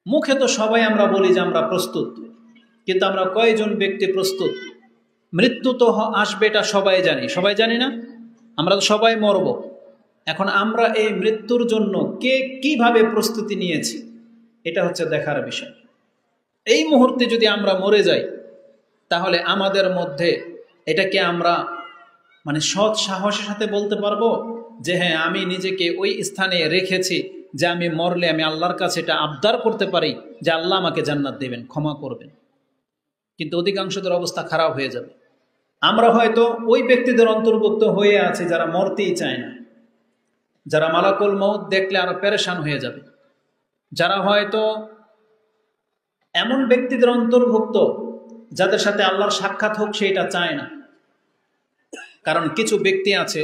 মুখে তো সবাই আমরা বলি যে আমরা প্রস্তুত, কিন্তু আমরা কয়জন ব্যক্তি প্রস্তুত? মৃত্যু তো আসবে, এটা সবাই জানি, সবাই জানি না? আমরা তো সবাই মরব। এখন আমরা এই মৃত্যুর জন্য কে কিভাবে প্রস্তুতি নিয়েছি, এটা হচ্ছে দেখার বিষয়। এই মুহূর্তে যদি আমরা মরে যাই, তাহলে আমাদের মধ্যে এটাকে আমরা মানে সৎ সাহসের সাথে বলতে পারবো যে হ্যাঁ, আমি নিজেকে ওই স্থানে রেখেছি যে আমি মরলে আমি আল্লাহর কাছে এটা আবদার করতে পারি যে আল্লাহ আমাকে জান্নাত দেবেন, ক্ষমা করবেন। কিন্তু অধিকাংশদের অবস্থা খারাপ হয়ে যাবে। আমরা হয়তো ওই ব্যক্তিদের অন্তর্ভুক্ত হয়ে আছি যারা মরতেই চায় না, যারা মালাকুল মউত দেখলে আরো পেরেশান হয়ে যাবে, যারা হয়তো এমন ব্যক্তিদের অন্তর্ভুক্ত যাদের সাথে আল্লাহর সাক্ষাৎ হোক সেটা চায় না। কারণ কিছু ব্যক্তি আছে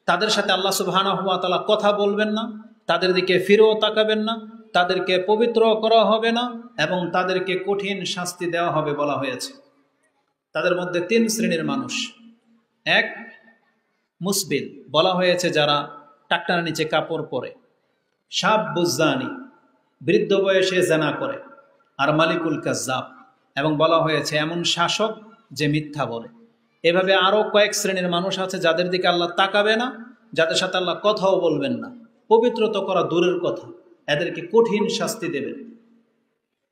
তাদের সাথে আল্লাহ সুবহানাহু ওয়া তাআলা কথা বলবেন না, তাদের দিকে ফিরেও তাকাবেন না, তাদেরকে পবিত্র করা হবে না এবং তাদেরকে কঠিন শাস্তি দেওয়া হবে বলা হয়েছে। তাদের মধ্যে 3 শ্রেণীর মানুষ। এক, মুসবিল বলা হয়েছে যারা টাকটার নিচে কাপড় পরে, শাবুজ্জানি বৃদ্ধ বয়সে জানা করে, আর মালিকুল কাজ্জাব এবং বলা হয়েছে এমন শাসক যে মিথ্যা বলে। এভাবে আরও কয়েক শ্রেণীর মানুষ আছে যাদের দিকে আল্লাহ তাকাবে না, যাদের সাথে আল্লাহ কথাও বলবেন না, পবিত্রতা করা দূরের কথা, এদেরকে কঠিন শাস্তি দেবেন।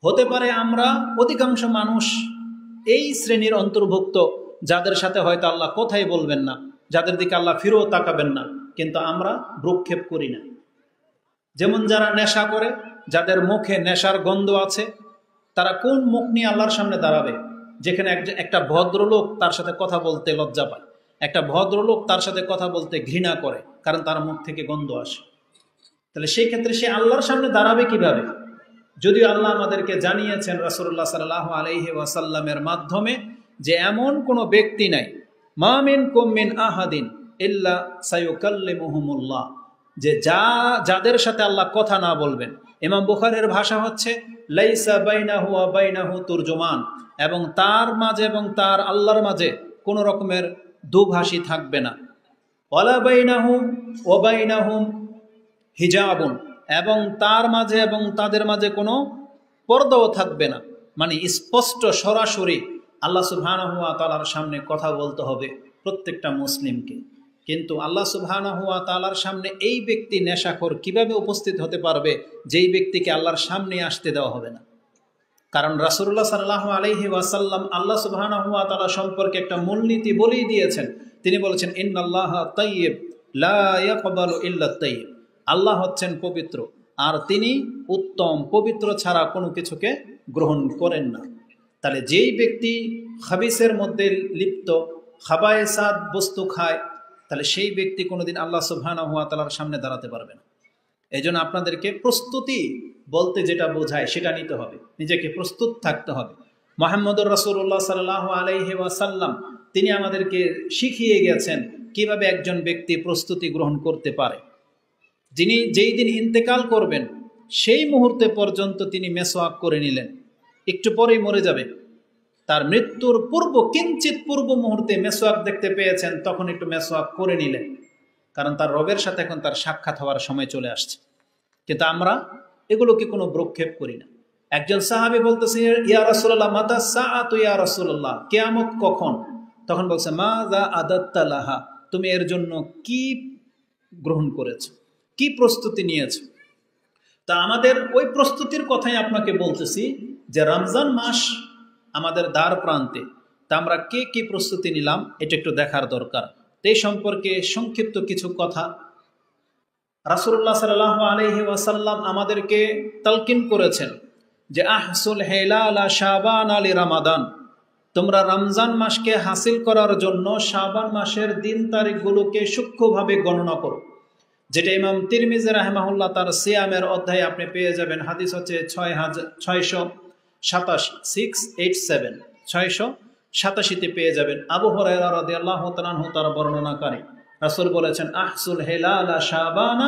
হতে পারে আমরা অধিকাংশ মানুষ এই শ্রেণীর অন্তর্ভুক্ত যাদের সাথে হয়তো আল্লাহ কথাই বলবেন না, যাদের দিকে আল্লাহ ফিরেও তাকাবেন না, কিন্তু আমরা ভ্রুক্ষেপ করি না। যেমন যারা নেশা করে, যাদের মুখে নেশার গন্ধ আছে, তারা কোন মুখ নিয়ে আল্লাহর সামনে দাঁড়াবে? যেখানে একটা ভদ্রলোক তার সাথে কথা বলতে লজ্জা পায়, একটা ভদ্রলোক তার সাথে কথা বলতে ঘৃণা করে, কারণ তার মুখ থেকে গন্ধ আসে। তাহলে সেই ক্ষেত্রে সে আল্লাহর সামনে দাঁড়াবে কিভাবে? যদিও আল্লাহ আমাদেরকে জানিয়েছেন রাসূলুল্লাহ সাল্লাল্লাহু আলাইহি ওয়াসাল্লামের মাধ্যমে যে এমন কোনো ব্যক্তি নাই, মা মিনকুম মিন আহাদিন ইল্লা সায়ুকাল্লিমুহুমুল্লাহ, যে যাদের সাথে আল্লাহ কথা না বলবেন। ইমাম বুখারীর ভাষা হচ্ছে লাইসা বাইনাহু ওয়া বাইনাহু তুরজুমান, এবং তার মাঝে এবং তার আল্লাহর মাঝে কোনো রকমের দুভাষী থাকবে না। ওয়ালা বাইনাহু ওয়া বাইনাহুম হিজাবুন, এবং তার মাঝে এবং তাদের মাঝে কোনো পর্দাও থাকবে না। মানে স্পষ্ট সরাসরি আল্লাহ সুবহানাহু ওয়া তাআলার সামনে কথা বলতে হবে প্রত্যেকটা মুসলিমকে। কিন্তু আল্লাহ সুবহানাহু ওয়া তাআলার সামনে এই ব্যক্তি নেশাখোর কিভাবে উপস্থিত হতে পারবে যেই ব্যক্তিকে আল্লাহর সামনে আসতে দেওয়া হবে না? কারণ রাসূলুল্লাহ সাল্লাল্লাহু আলাইহি ওয়াসাল্লাম আল্লাহ সুবহানাহু ওয়া তাআলা সম্পর্কে একটা মূলনীতি বলেই দিয়েছেন। তিনি বলেছেন ইন্নাল্লাহা তাইয়্যিব লা ইয়াকবালু ইল্লা তাইয়্যিব, আল্লাহ হচ্ছেন পবিত্র আর তিনি উত্তম, পবিত্র ছাড়া কোনো কিছুকে গ্রহণ করেন না। তাহলে যেই ব্যক্তি খাবিসের মধ্যে লিপ্ত, খাবায়েসাত বস্তু খায়, তাহলে সেই ব্যক্তি কোনোদিন আল্লাহ সুবহানাহু ওয়া তাআলার সামনে দাঁড়াতে পারবে না। এই জন্য আপনাদেরকে প্রস্তুতি বলতে যেটা বোঝায় সেটা নিতে হবে, নিজেকে প্রস্তুত থাকতে হবে। মুহাম্মদুর রাসূলুল্লাহ সাল্লাল্লাহু আলাইহি ওয়াসাল্লাম তিনি আমাদেরকে শিখিয়ে গেছেন কিভাবে একজন ব্যক্তি প্রস্তুতি গ্রহণ করতে পারে। যিনি যেই দিন ইন্তেকাল করবেন সেই মুহূর্তে পর্যন্ত তিনি মেসওয়াক করে নিলেন, একটু পরেই মরে যাবে, তার মৃত্যুর পূর্ব কিঞ্চিত পূর্ব মুহূর্তে মেসওয়াক দেখতে পেয়েছেন, তখন একটু মেসওয়াক করে নিলেন, কারণ তার রবের সাথে এখন তার সাক্ষাৎ হওয়ার সময় চলে আসছে। কিন্তু আমরা এগুলোকে কোনো ভ্রুক্ষেপ করি না। একজন সাহাবী বলতেছে, ইয়া রাসূলুল্লাহ মাতা সাআতু ইয়া রাসূলুল্লাহ, কিয়ামত কখন? তখন বলছে মাযা আদাত্তা লাহা, তুমি এর জন্য কি গ্রহণ করেছো, কি প্রস্তুতি নিয়েছো? তা আমাদের ওই প্রস্তুতির কথাই আপনাকে বলতেছি যে রমজান মাস আমাদের দ্বার প্রান্তে, তা আমরা কে কি প্রস্তুতি নিলাম এটা একটু দেখার দরকার। এই সম্পর্কে সংক্ষিপ্ত কিছু কথা রাসূলুল্লাহ সাল্লাল্লাহু আলাইহি ওয়াসাল্লাম আমাদেরকে তালকিন করেছেন যে আহসুল হিলালা শাবান আলি রমাদান, তোমরা রমজান মাসকে হাসিল করার জন্য শাবান মাসের দিন তারিখগুলোকে সূক্ষ্মভাবে গণনা করো। যেটা ইমাম তিরমিজি রাহিমাহুল্লাহ তার সিয়ামের অধ্যায়ে আপনি পেয়ে যাবেন। হাদিস হচ্ছে 687 পেয়ে যাবেন। আবু হুরায়রা রাদিয়াল্লাহু তাআলা আনহু তার বর্ণনাকারী, রাসূল বলেছেন আহসুল হিলালা শাবানা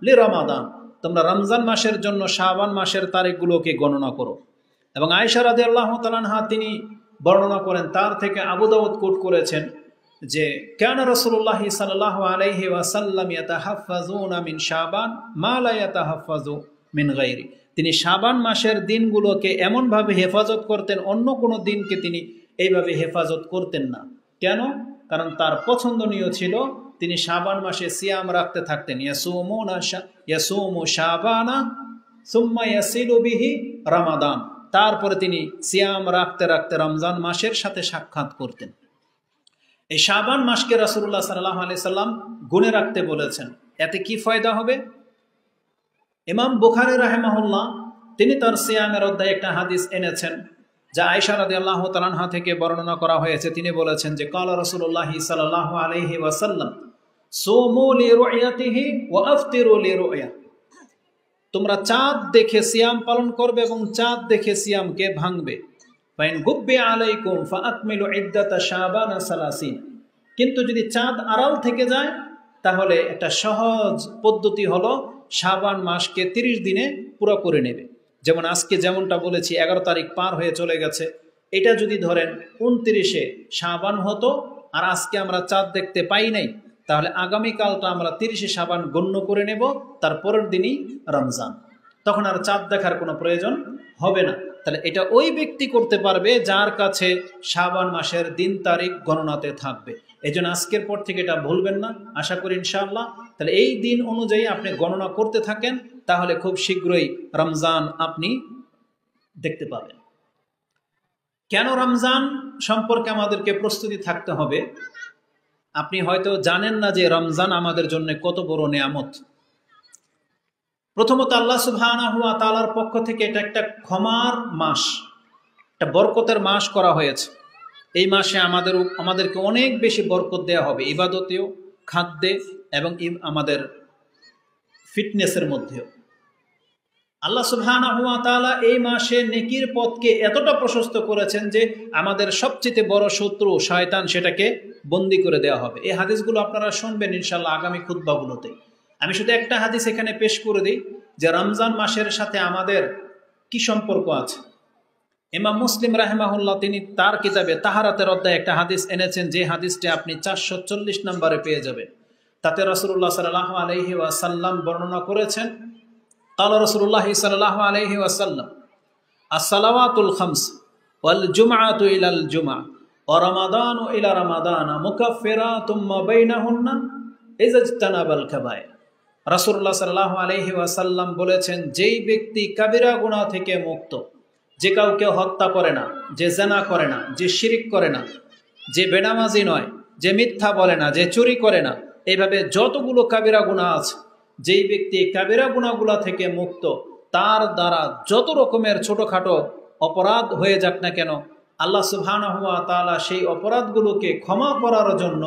লিরমাদান, তোমরা রমজান মাসের জন্য শাবান মাসের তারিখগুলোকে গণনা করো। এবং আয়েশা রাদিয়াল্লাহু তাআলা আনহা তিনি বর্ণনা করেন, তার থেকে আবু দাউদ কোট করেছেন যে কানা রাসূলুল্লাহ সাল্লাল্লাহু আলাইহি ওয়াসাল্লাম ইয়াতাহাফফাজুনা মিন শাবান মা লা ইয়াতাহাফফাজু মিন গায়রি, তিনি শাবান মাসের দিনগুলোকে এমনভাবে হেফাজত করতেন, অন্য কোনো দিনকে তিনি এইভাবে হেফাজত করতেন না। কেন? কারণ তার পছন্দনীয় ছিল তিনি শাবান মাসে সিয়াম রাখতে থাকতেন। ইয়াসুমু শাবানা সুম্মা ইয়াসিলু বিহি রমাদান। তারপরে তিনি সিয়াম রাখতে রাখতে রমজান মাসের সাথে সাক্ষাৎ করতেন। এই শাবান মাসকে রাসূলুল্লাহ সাল্লাল্লাহু আলাইহি সাল্লাম গুণে রাখতে বলেছেন। এতে কি ফায়দা হবে? ইমাম বুখারী রাহিমাহুল্লাহ তিনি তার সিয়ামের অধ্যায়ে একটা হাদিস এনেছেন, যা আয়েশা রাদিয়াল্লাহু তাআলা আনহা থেকে বর্ণনা করা হয়েছে। তিনি বলেছেন যে ক্বালা রাসূলুল্লাহ সাল্লাল্লাহু আলাইহি ওয়াসাল্লাম সুমু লিরুয়াতিহি ওয়া আফতিরু লিরুয়া। তোমরা চাঁদ দেখে সিয়াম পালন করবে এবং চাঁদ দেখে সিয়ামকে ভাঙবে। ফাইন গুব্বি আলাইকুম ফাআকমিলু ইদ্দাতা শাবানা 30। কিন্তু যদি চাঁদ আড়াল থেকে যায় তাহলে একটা সহজ পদ্ধতি হলো শাবান মাসকে 30 দিনে পুরো করে নেবে। যেমন আজকে যেমনটা বলেছি 11 তারিখ পার হয়ে চলে গেছে, এটা যদি ধরেন 29শে শাবান হতো আর আজকে আমরা চাঁদ দেখতে পাই নাই, তাহলে আগামীকালটা আমরা 30শে শাবান গণ্য করে নেব, তার পরের দিনই রমজান। তখন আর চাঁদ দেখার কোনো প্রয়োজন হবে না। তাহলে এটা ওই ব্যক্তি করতে পারবে যার কাছে শাবান মাসের দিন তারিখ গণনাতে থাকবে। এই জন্য আজকের পর থেকে এটা ভুলবেন না, আশা করি ইনশাআল্লাহ। তাহলে এই দিন অনুযায়ী আপনি গণনা করতে থাকেন, তাহলে খুব শীঘ্রই রমজান আপনি দেখতে পাবেন। কেন রমজান সম্পর্কে আমাদেরকে প্রস্তুতি থাকতে হবে? আপনি হয়তো জানেন না যে রমজান আমাদের জন্য কত বড় নেয়ামত। প্রথমত আল্লাহ সুবহানাহু ওয়া তাআলার পক্ষ থেকে এটা একটা ক্ষমার মাস, একটা বরকতের মাস করা হয়েছে। এই মাসে আমাদেরকে অনেক বেশি বরকত দেওয়া হবে, ইবাদতেও, খাদ্যে এবং আমাদের ফিটনেসের মধ্যেও। আল্লাহ সুবহানাহু ওয়া তাআলা এই মাসে নেকির পথকে এতটা প্রশস্ত করেছেন যে আমাদের সবচেয়ে বড় শত্রু শয়তান সেটাকে বন্দী করে দেওয়া হবে। এই হাদিসগুলো আপনারা শুনবেন ইনশাআল্লাহ আগামী খুতবাগুলোতে। আমি শুধু একটা হাদিস এখানে পেশ করে দিই যে রমজান মাসের সাথে আমাদের কি সম্পর্ক আছে। ইমাম মুসলিম রাহিমাহুল্লাহ তিনি তার কিতাবে তাহারাতের অধ্যায়ে একটা হাদিস এনেছেন, যে হাদিসটি আপনি 440 নম্বরে পেয়ে যাবেন। তাতে রাসূলুল্লাহ সাল্লাল্লাহু আলাইহি ওয়াসাল্লাম বর্ণনা করেছেন, ক্বালা রাসূলুল্লাহ সাল্লাল্লাহু আলাইহি ওয়াসাল্লাম আস-সালাওয়াতুল খামস ওয়াল জুমআতু ইলাল জুমআ ওয়া রমাদানু ইলা রমাদান মুকাফফিরাতুম মা বাইনাহুন্না ইযা ইজতানাবাল কাবায়ের। রাসূলুল্লাহ সাল্লাল্লাহু আলাইহি ওয়াসাল্লাম বলেছেন, যেই ব্যক্তি কাবিরা গুনাহ থেকে মুক্ত, যে কাউকে হত্যা করে না, যে জিনা করে না, যে শিরিক করে না, যে বেনামাজি নয়, যে মিথ্যা বলে না, যে চুরি করে না, এইভাবে যতগুলো কাবিরা গুনাহ আছে, যেই ব্যক্তি কাবিরা গুনাহগুলা থেকে মুক্ত, তার দ্বারা যত রকমের ছোটখাটো অপরাধ হয়ে যাক না কেন, আল্লাহ সুবহানাহু ওয়া তাআলা সেই অপরাধগুলোকে ক্ষমা করার জন্য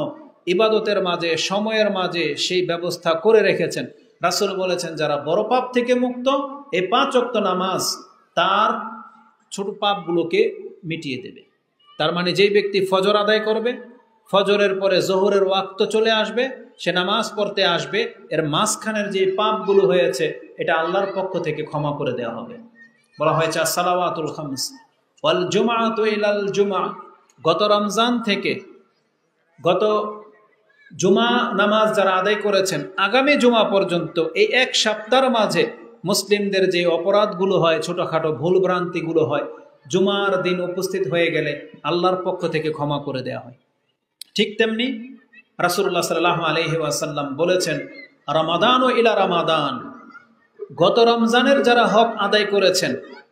ইবাদতের মাঝে, সময়ের মাঝে সেই ব্যবস্থা করে রেখেছেন। রাসূল বলেছেন, যারা বড় পাপ থেকে মুক্ত, এই 5 ওয়াক্ত নামাজ তার ছোট পাপগুলোকে মিটিয়ে দেবে। তার মানে যেই ব্যক্তি ফজর আদায় করবে, ফজরের পরে জোহরের ওয়াক্ত চলে আসবে, সে নামাজ পড়তে আসবে, এর মাঝখানের যে পাপগুলো হয়েছে এটা আল্লাহর পক্ষ থেকে ক্ষমা করে দেওয়া হবে। বলা হয়েছে as-সালাওয়াতুল খামস ওয়াল জুমআতু ইলাল জুমআ। গত রমজান থেকে গত জুমা নামাজ যারা আদায় করেছেন আগামী জুমা পর্যন্ত এই এক সপ্তাহের মাঝে মুসলিমদের যে অপরাধগুলো হয়, ছোটখাটো ভুলভ্রান্তিগুলো হয়, জুমার দিন উপস্থিত হয়ে গেলে আল্লাহর পক্ষ থেকে ক্ষমা করে দেওয়া হয়। ঠিক তেমনি রাসূলুল্লাহ সাল্লাল্লাহু আলাইহি ওয়াসাল্লাম বলেছেন, রমাদান ও ইলা রমাদান, গত রমজানের যারা হক আদায় করেছেন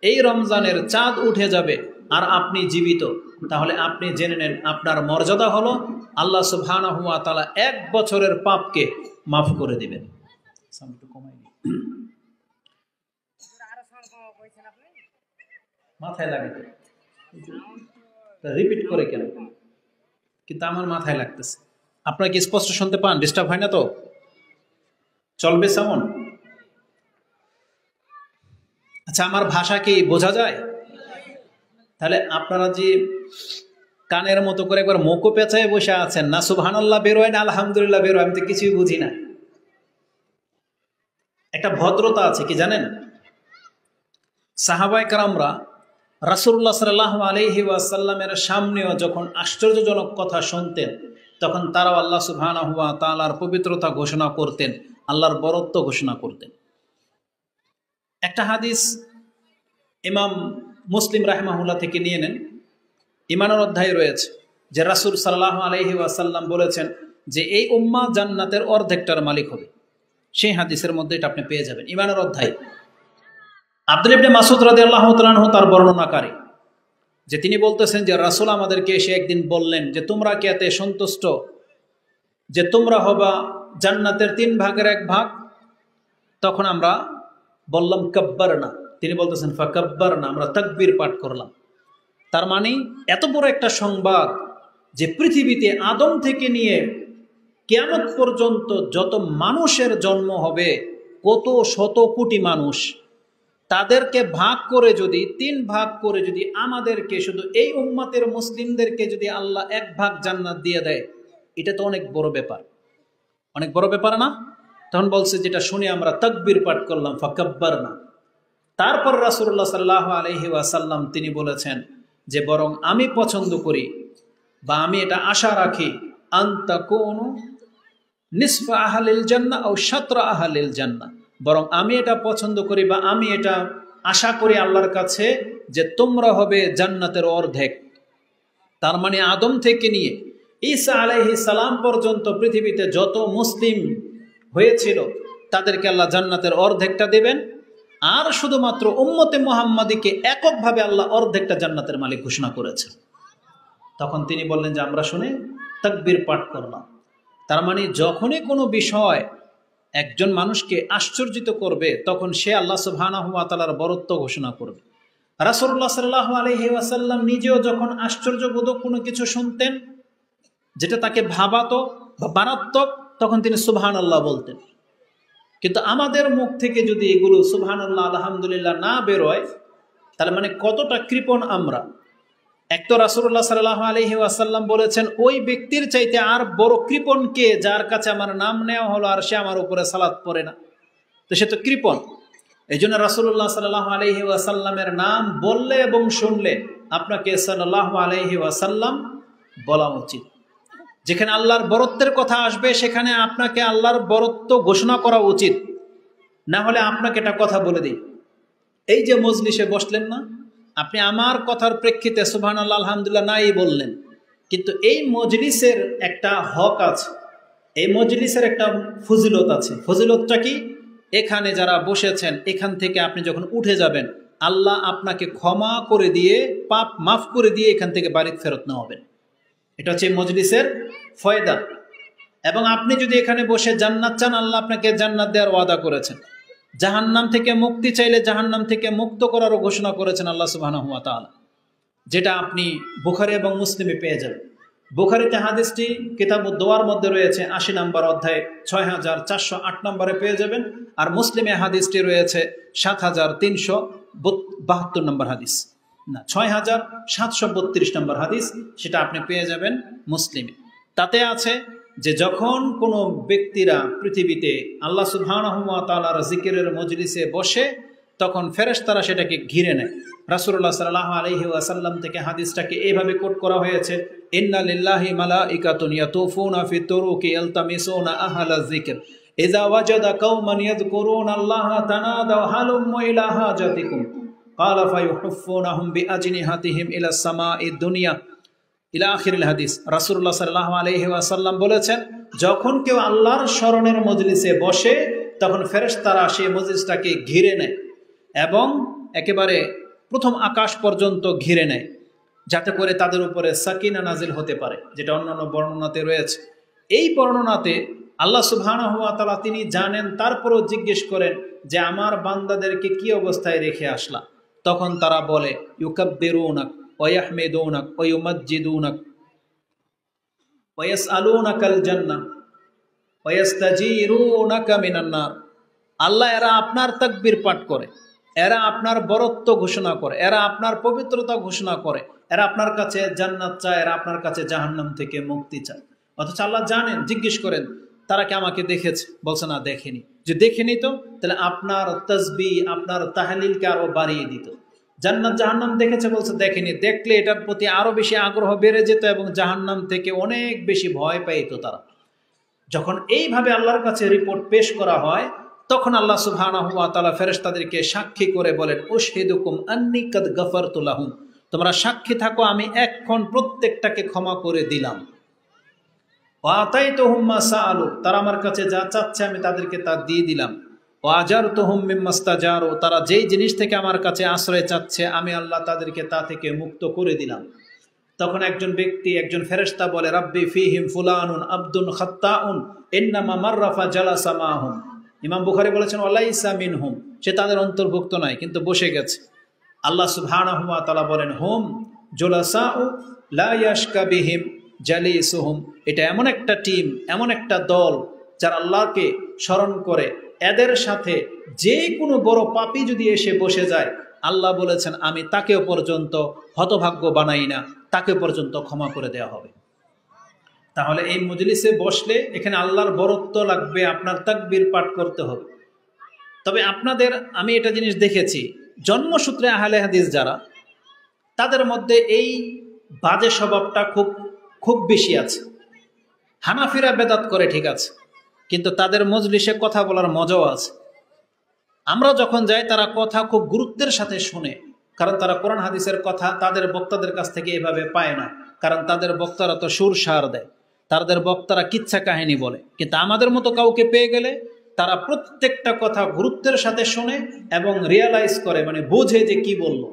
এই রমজানের চাঁদ উঠে যাবে আর আপনি জীবিত, তাহলে আপনি জেনে নেন আপনার মর্যাদা হলো আল্লাহ সুবহানাহু ওয়া তাআলা 1 বছরের পাপকে মাফ করে দিবেন। মাথায় লাগে রিপিট করে কেন? কিন্তু আমার মাথায় লাগতেছে। আপনারা কি স্পষ্ট শুনতে পান? ডিস্টার্ব হয় না তো? চলবে সাউন্ড? আচ্ছা, আমার ভাষা কি বোঝা যায়? তাহলে আপনারা যে কানের মতো করে একবার মুখো পেঁচায় বসে আছেন, না সুবহানাল্লাহ বেরোয় না আলহামদুলিল্লাহ বেরোয়, আমি তো কিছুই বুঝি না। একটা ভদ্রতা আছে কি জানেন? সাহাবায়ে কেরামরা রাসূলুল্লাহ সাল্লাল্লাহু আলাইহি ওয়াসাল্লামের সামনেও যখন আশ্চর্যজনক কথা শুনতেন, তখন তারাও আল্লাহ সুবহানাহু ওয়া তাআলার পবিত্রতা ঘোষণা করতেন, আল্লাহর বরত্ব ঘোষণা করতেন। একটা হাদিস ইমাম মুসলিম রাহিমাহুল্লাহ থেকে নিয়ে নেন, ঈমানের অধ্যায়ে রয়েছে যে রাসূল সাল্লাল্লাহু আলাইহি ওয়াসাল্লাম বলেছেন যে এই উম্মাহ জান্নাতের অর্ধেকটার মালিক হবে। সেই হাদিসের মধ্যে এটা আপনি পেয়ে যাবেন ঈমানের অধ্যায়ে। আব্দুল্লাহ ইবনে মাসউদ রাদিয়াল্লাহু তাআলা আনহু তার বর্ণনাকারী, যে তিনি বলতেছেন যে রাসূল আমাদেরকে এসে একদিন বললেন যে তোমরা কি এতে সন্তুষ্ট যে তোমরা হবা জান্নাতের 3 ভাগের 1 ভাগ? তখন আমরা বললাম কাব্বারনা। তিনি বলতেছেন ফাকাব্বারনা, আমরা তাকবীর পাঠ করলাম। তার মানে এত বড় একটা সংবাদ যে পৃথিবীতে আদম থেকে নিয়ে কিয়ামত পর্যন্ত যত মানুষের জন্ম হবে, কত শত কোটি মানুষ, তাদেরকে ভাগ করে যদি 3 ভাগ করে যদি আমাদেরকে শুধু এই উম্মতের মুসলিমদেরকে যদি আল্লাহ 1 ভাগ জান্নাত দিয়ে দেয়, এটা তো অনেক বড় ব্যাপার, অনেক বড় ব্যাপার না? তখন বলছে যেটা শুনে আমরা তাকবীর পাঠ করলাম ফাকাব্বারনা। তারপর রাসূলুল্লাহ সাল্লাল্লাহু আলাইহি ওয়াসাল্লাম তিনি বলেছেন যে বরং আমি পছন্দ করি বা আমি এটা আশা রাখি আনতাকুনু নিসফা আহলিল জান্নাহ আও শাতরা আহলিল জান্নাহ, বরং আমি এটা পছন্দ করি বা আমি এটা আশা করি আল্লাহর কাছে যে তোমরা হবে জান্নাতের অর্ধেক। তার মানে আদম থেকে নিয়ে ঈসা আলাইহিস সালাম পর্যন্ত পৃথিবীতে যত মুসলিম হয়েছিল তাদেরকে আল্লাহ জান্নাতের অর্ধেকটা দেবেন, আর শুধুমাত্র উম্মতে মুহাম্মাদীকে এককভাবে আল্লাহ অর্ধেকটা জান্নাতের মালিক ঘোষণা করেছে। তখন তিনি বললেন যে আমরা শুনে তাকবীর পাঠ করলাম। তার মানে যখনই কোনো বিষয় একজন মানুষকে আশ্চর্যিত করবে তখন সে আল্লাহ সুবহানাহু ওয়া তাআলার বরত্ব ঘোষণা করবে। রাসূলুল্লাহ সাল্লাল্লাহু আলাইহি ওয়াসাল্লাম নিজেও যখন আশ্চর্যবোধক কোনো কিছু শুনতেন যেটা তাকে ভাবাতো বা মারাত্মক, তখন তিনি সুবহানাল্লাহ বলতেন। কিন্তু আমাদের মুখ থেকে যদি এগুলো সুবহানাল্লাহ আলহামদুলিল্লাহ না বেরোয়, তার মানে কতটা কৃপণ আমরা। এক তো রাসূলুল্লাহ সাল্লাল্লাহু আলাইহি ওয়াসাল্লাম বলেছেন ওই ব্যক্তির চাইতে আর বড় কৃপণ কে যার কাছে আমার নাম নেওয়া হলো আর সে আমার উপরে সালাত পড়ে না, তো সে তো কৃপণ। এই জন্য রাসূলুল্লাহ সাল্লাল্লাহু আলাইহি ওয়াসাল্লামের নাম বললে এবং শুনলে আপনাকে সাল্লাল্লাহু আলাইহি ওয়াসাল্লাম বলা উচিত। যেখানে আল্লাহর বরত্বের কথা আসবে সেখানে আপনাকে আল্লাহর বরত্ব ঘোষণা করা উচিত, না হলে আপনাকে এটা কথা বলে দিই। এই যে মজলিসে বসলেন না, আপনি আমার কথার প্রেক্ষিতে সুবহানাল্লাহ আলহামদুলিল্লাহ নাই বললেন, কিন্তু এই মজলিসের একটা হক আছে, এই মজলিসের একটা ফজিলত আছে। ফজিলতটা কি? এখানে যারা বসেছেন এখান থেকে আপনি যখন উঠে যাবেন আল্লাহ আপনাকে ক্ষমা করে দিয়ে পাপ মাফ করে দিয়ে এখান থেকে বাড়িতে ফেরত নেওয়াবেন। এটা হচ্ছে মজলিসের ফয়দা। এবং আপনি যদি এখানে বসে জান্নাত চান, আল্লাহ আপনাকে জান্নাত দেওয়ার ওয়াদা করেছেন। জাহান্নাম থেকে মুক্তি চাইলে জাহান্নাম থেকে মুক্ত করারও ঘোষণা করেছেন আল্লাহ সুবহানাহু ওয়া তাআলা, যেটা আপনি বুখারী এবং মুসলিমে পেয়ে যাবেন। বুখারীতে হাদিসটি কিতাবুদ দোয়ার মধ্যে রয়েছে 80 নম্বর অধ্যায় 6408 নম্বরে পেয়ে যাবেন, আর মুসলিমে হাদিসটি রয়েছে 7372 নম্বর হাদিস, না 6732 নম্বর হাদিস, সেটা আপনি পেয়ে যাবেন মুসলিমে। তাতে আছে যে যখন কোনো ব্যক্তিরা পৃথিবীতে আল্লাহ সুবহানাহু ওয়া তাআলার জিকিরের মজলিসে বসে তখন ফেরেশতারা সেটাকে ঘিরে নেয়। রাসূলুল্লাহ সাল্লাল্লাহু আলাইহি ওয়াসাল্লাম থেকে হাদিসটাকে এইভাবে কোট করা হয়েছে, ইন্না লিল্লাহি মালাইকাতুন ইয়াতুফুনা ফি তুরুকি ইলতামিসুনা আহলা যিকর ইযা ওয়াজাদা কওমান ইয়াযকুরুনা আল্লাহা তানাদাউ হালুম্মু ইলা হাজাতিকুম ক্বালা ফায়ুহিফুনাহুম বিআজনিহাতিহিম ইলা সামাঈদ দুনিয়া ইলা আখিরিল হাদিস। রাসূলুল্লাহ সাল্লাল্লাহু আলাইহি ওয়াসাল্লাম বলেছেন যখন কেউ আল্লাহর স্মরণের মজলিসে বসে তখন ফেরেশতারা সেই মজলিসটাকে ঘিরে নেয় এবং একেবারে প্রথম আকাশ পর্যন্ত ঘিরে নেয়, যাতে করে তাদের উপরে সাকিনা নাজিল হতে পারে, যেটা অন্যান্য বর্ণনাতে রয়েছে। এই বর্ণনাতে আল্লাহ সুবহানাহু ওয়া তাআলা তিনি জানেন, তারপরেও জিজ্ঞেস করেন যে আমার বান্দাদেরকে কি অবস্থায় রেখে আসলা? তখন তারা বলে ইউকাব্বিরুনাক ওয়া ইয়াহমিদুনাক ওয়া ইউমাজ্জিদুনাক ওয়া ইয়াসআলুনাকাল জান্নাহ ওয়া ইয়াস্তাজিরুনাকা মিনান নার। আল্লাহ এরা আপনার তাকবীর পাঠ করে, এরা আপনার বরত্ব ঘোষণা করে, এরা আপনার পবিত্রতা ঘোষণা করে, এরা আপনার কাছে জান্নাত চায়, এরা আপনার কাছে জাহান্নাম থেকে মুক্তি চায়। অথচ আল্লাহ জানেন, জিজ্ঞেস করেন তারা কি আমাকে দেখেছে? বলছে না, দেখেনি। যে দেখেনি তো তাহলে আপনার তাসবিহ আপনার তাহলিলকে আরো বাড়িয়ে দিত। জান্নাত জাহান্নাম দেখেছে? বলছে দেখেনি। দেখলে এটার প্রতি আরো বেশি আগ্রহ বেড়ে যেত এবং জাহান্নাম থেকে অনেক বেশি ভয় পাইত তারা। যখন এইভাবে আল্লাহর কাছে রিপোর্ট পেশ করা হয় তখন আল্লাহ সুবহানাহু ওয়া তাআলা ফেরেশতাদেরকে সাক্ষী করে বলেন, উশহিদুকুম আন্নী কাদ গাফারতু লাহুম, তোমরা সাক্ষী থাকো আমি এখন প্রত্যেকটাকে ক্ষমা করে দিলাম। ওয়া আতাইতুহুম মা সাআলু, তারা আমার কাছে যা চাচ্ছে আমি তাদেরকে তা দিয়ে দিলাম। ওয়া আজারতুহুম মিম্মাস্তাজারু, তারা যেই জিনিস থেকে আমার কাছে আশ্রয় চাচ্ছে আমি আল্লাহ তাদেরকে তা থেকে মুক্ত করে দিলাম। তখন একজন ব্যক্তি, একজন ফেরেশতা বলে, রাব্বি ফীহিম ফুলানুন আবদুন খাত্তাউন ইন্নামা মাররাফা জালাসা মাহুম। ইমাম বুখারী বলেছেন ওয়ালাইসা মিনহুম, সে তাদের অন্তর্ভুক্ত নয় কিন্তু বসে গেছে। আল্লাহ সুবহানাহু ওয়া তাআলা বলেন, হুম জুলাসাউ লা ইয়াশকা বিহিম জালিসুহুম, এটা এমন একটা টিম, এমন একটা দল যারা আল্লাহকে স্মরণ করে, এদের সাথে যে কোনো বড় পাপী যদি এসে বসে যায় আল্লাহ বলেছেন আমি তাকেও পর্যন্ত হতভাগ্য বানাই না, তাকে পর্যন্ত ক্ষমা করে দেওয়া হবে। তাহলে এই মজলিসে বসলে এখানে আল্লাহর বরত্ব লাগবে, আপনার তাকবীর পাঠ করতে হবে। তবে আপনাদের আমি এটা জিনিস দেখেছি, জন্মসূত্রে আহলে হাদিস যারা, তাদের মধ্যে এই বাজে স্বভাবটা খুব বেশি আছে। হানাফিরা বেদাত করে ঠিক আছে, কিন্তু তাদের মজলিসে কথা বলার মজাও আছে। আমরা যখন যাই তারা কথা খুব গুরুত্বের সাথে শুনে, কারণ তারা কোরআন হাদিসের কথা তাদের বক্তাদের কাছ থেকে এভাবে পায় না, কারণ তাদের বক্তারা তো সুর সার দেয়, তাদের বক্তারা কিচ্ছা কাহিনী বলে। কিন্তু আমাদের মতো কাউকে পেয়ে গেলে তারা প্রত্যেকটা কথা গুরুত্বের সাথে শোনে এবং রিয়ালাইজ করে, মানে বোঝে যে কি বললো।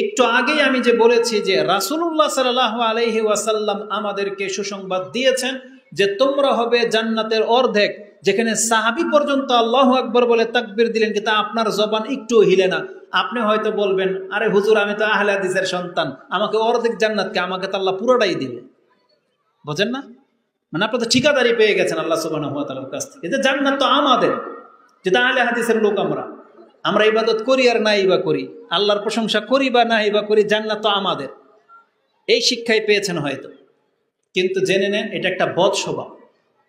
একটু আগেই আমি যে বলেছি যে রাসূলুল্লাহ সাল্লাল্লাহু আলাইহি ওয়াসাল্লাম আমাদেরকে সুসংবাদ দিয়েছেন যে তোমরা হবে জান্নাতের অর্ধেক, যেখানে সাহাবী পর্যন্ত আল্লাহু আকবার বলে তাকবীর দিলেন কিন্তু আপনার জবান একটু হিলে না। আপনি হয়তো বলবেন, আরে হুজুর আমি তো আহলে হাদিসের সন্তান, আমাকে অর্ধেক জান্নাতকে, আমাকে তো আল্লাহ পুরোটাই দিবে। বোঝেন না? মানে আপনি তো ঠিকাদারি পেয়ে গেছেন আল্লাহ সুবহানাহু ওয়া তাআলার কাছ থেকে, যে জান্নাত তো আমাদের, যেটা আহলে হাদিসের লোক আমরা ইবাদত করি আর নাই বা করি, আল্লাহর প্রশংসা করি বা নাই বা করি, জান্নাত তো আমাদের। এই শিক্ষাই পেয়েছেন হয়তো, কিন্তু জেনে নেন এটা একটা বদ স্বভাব।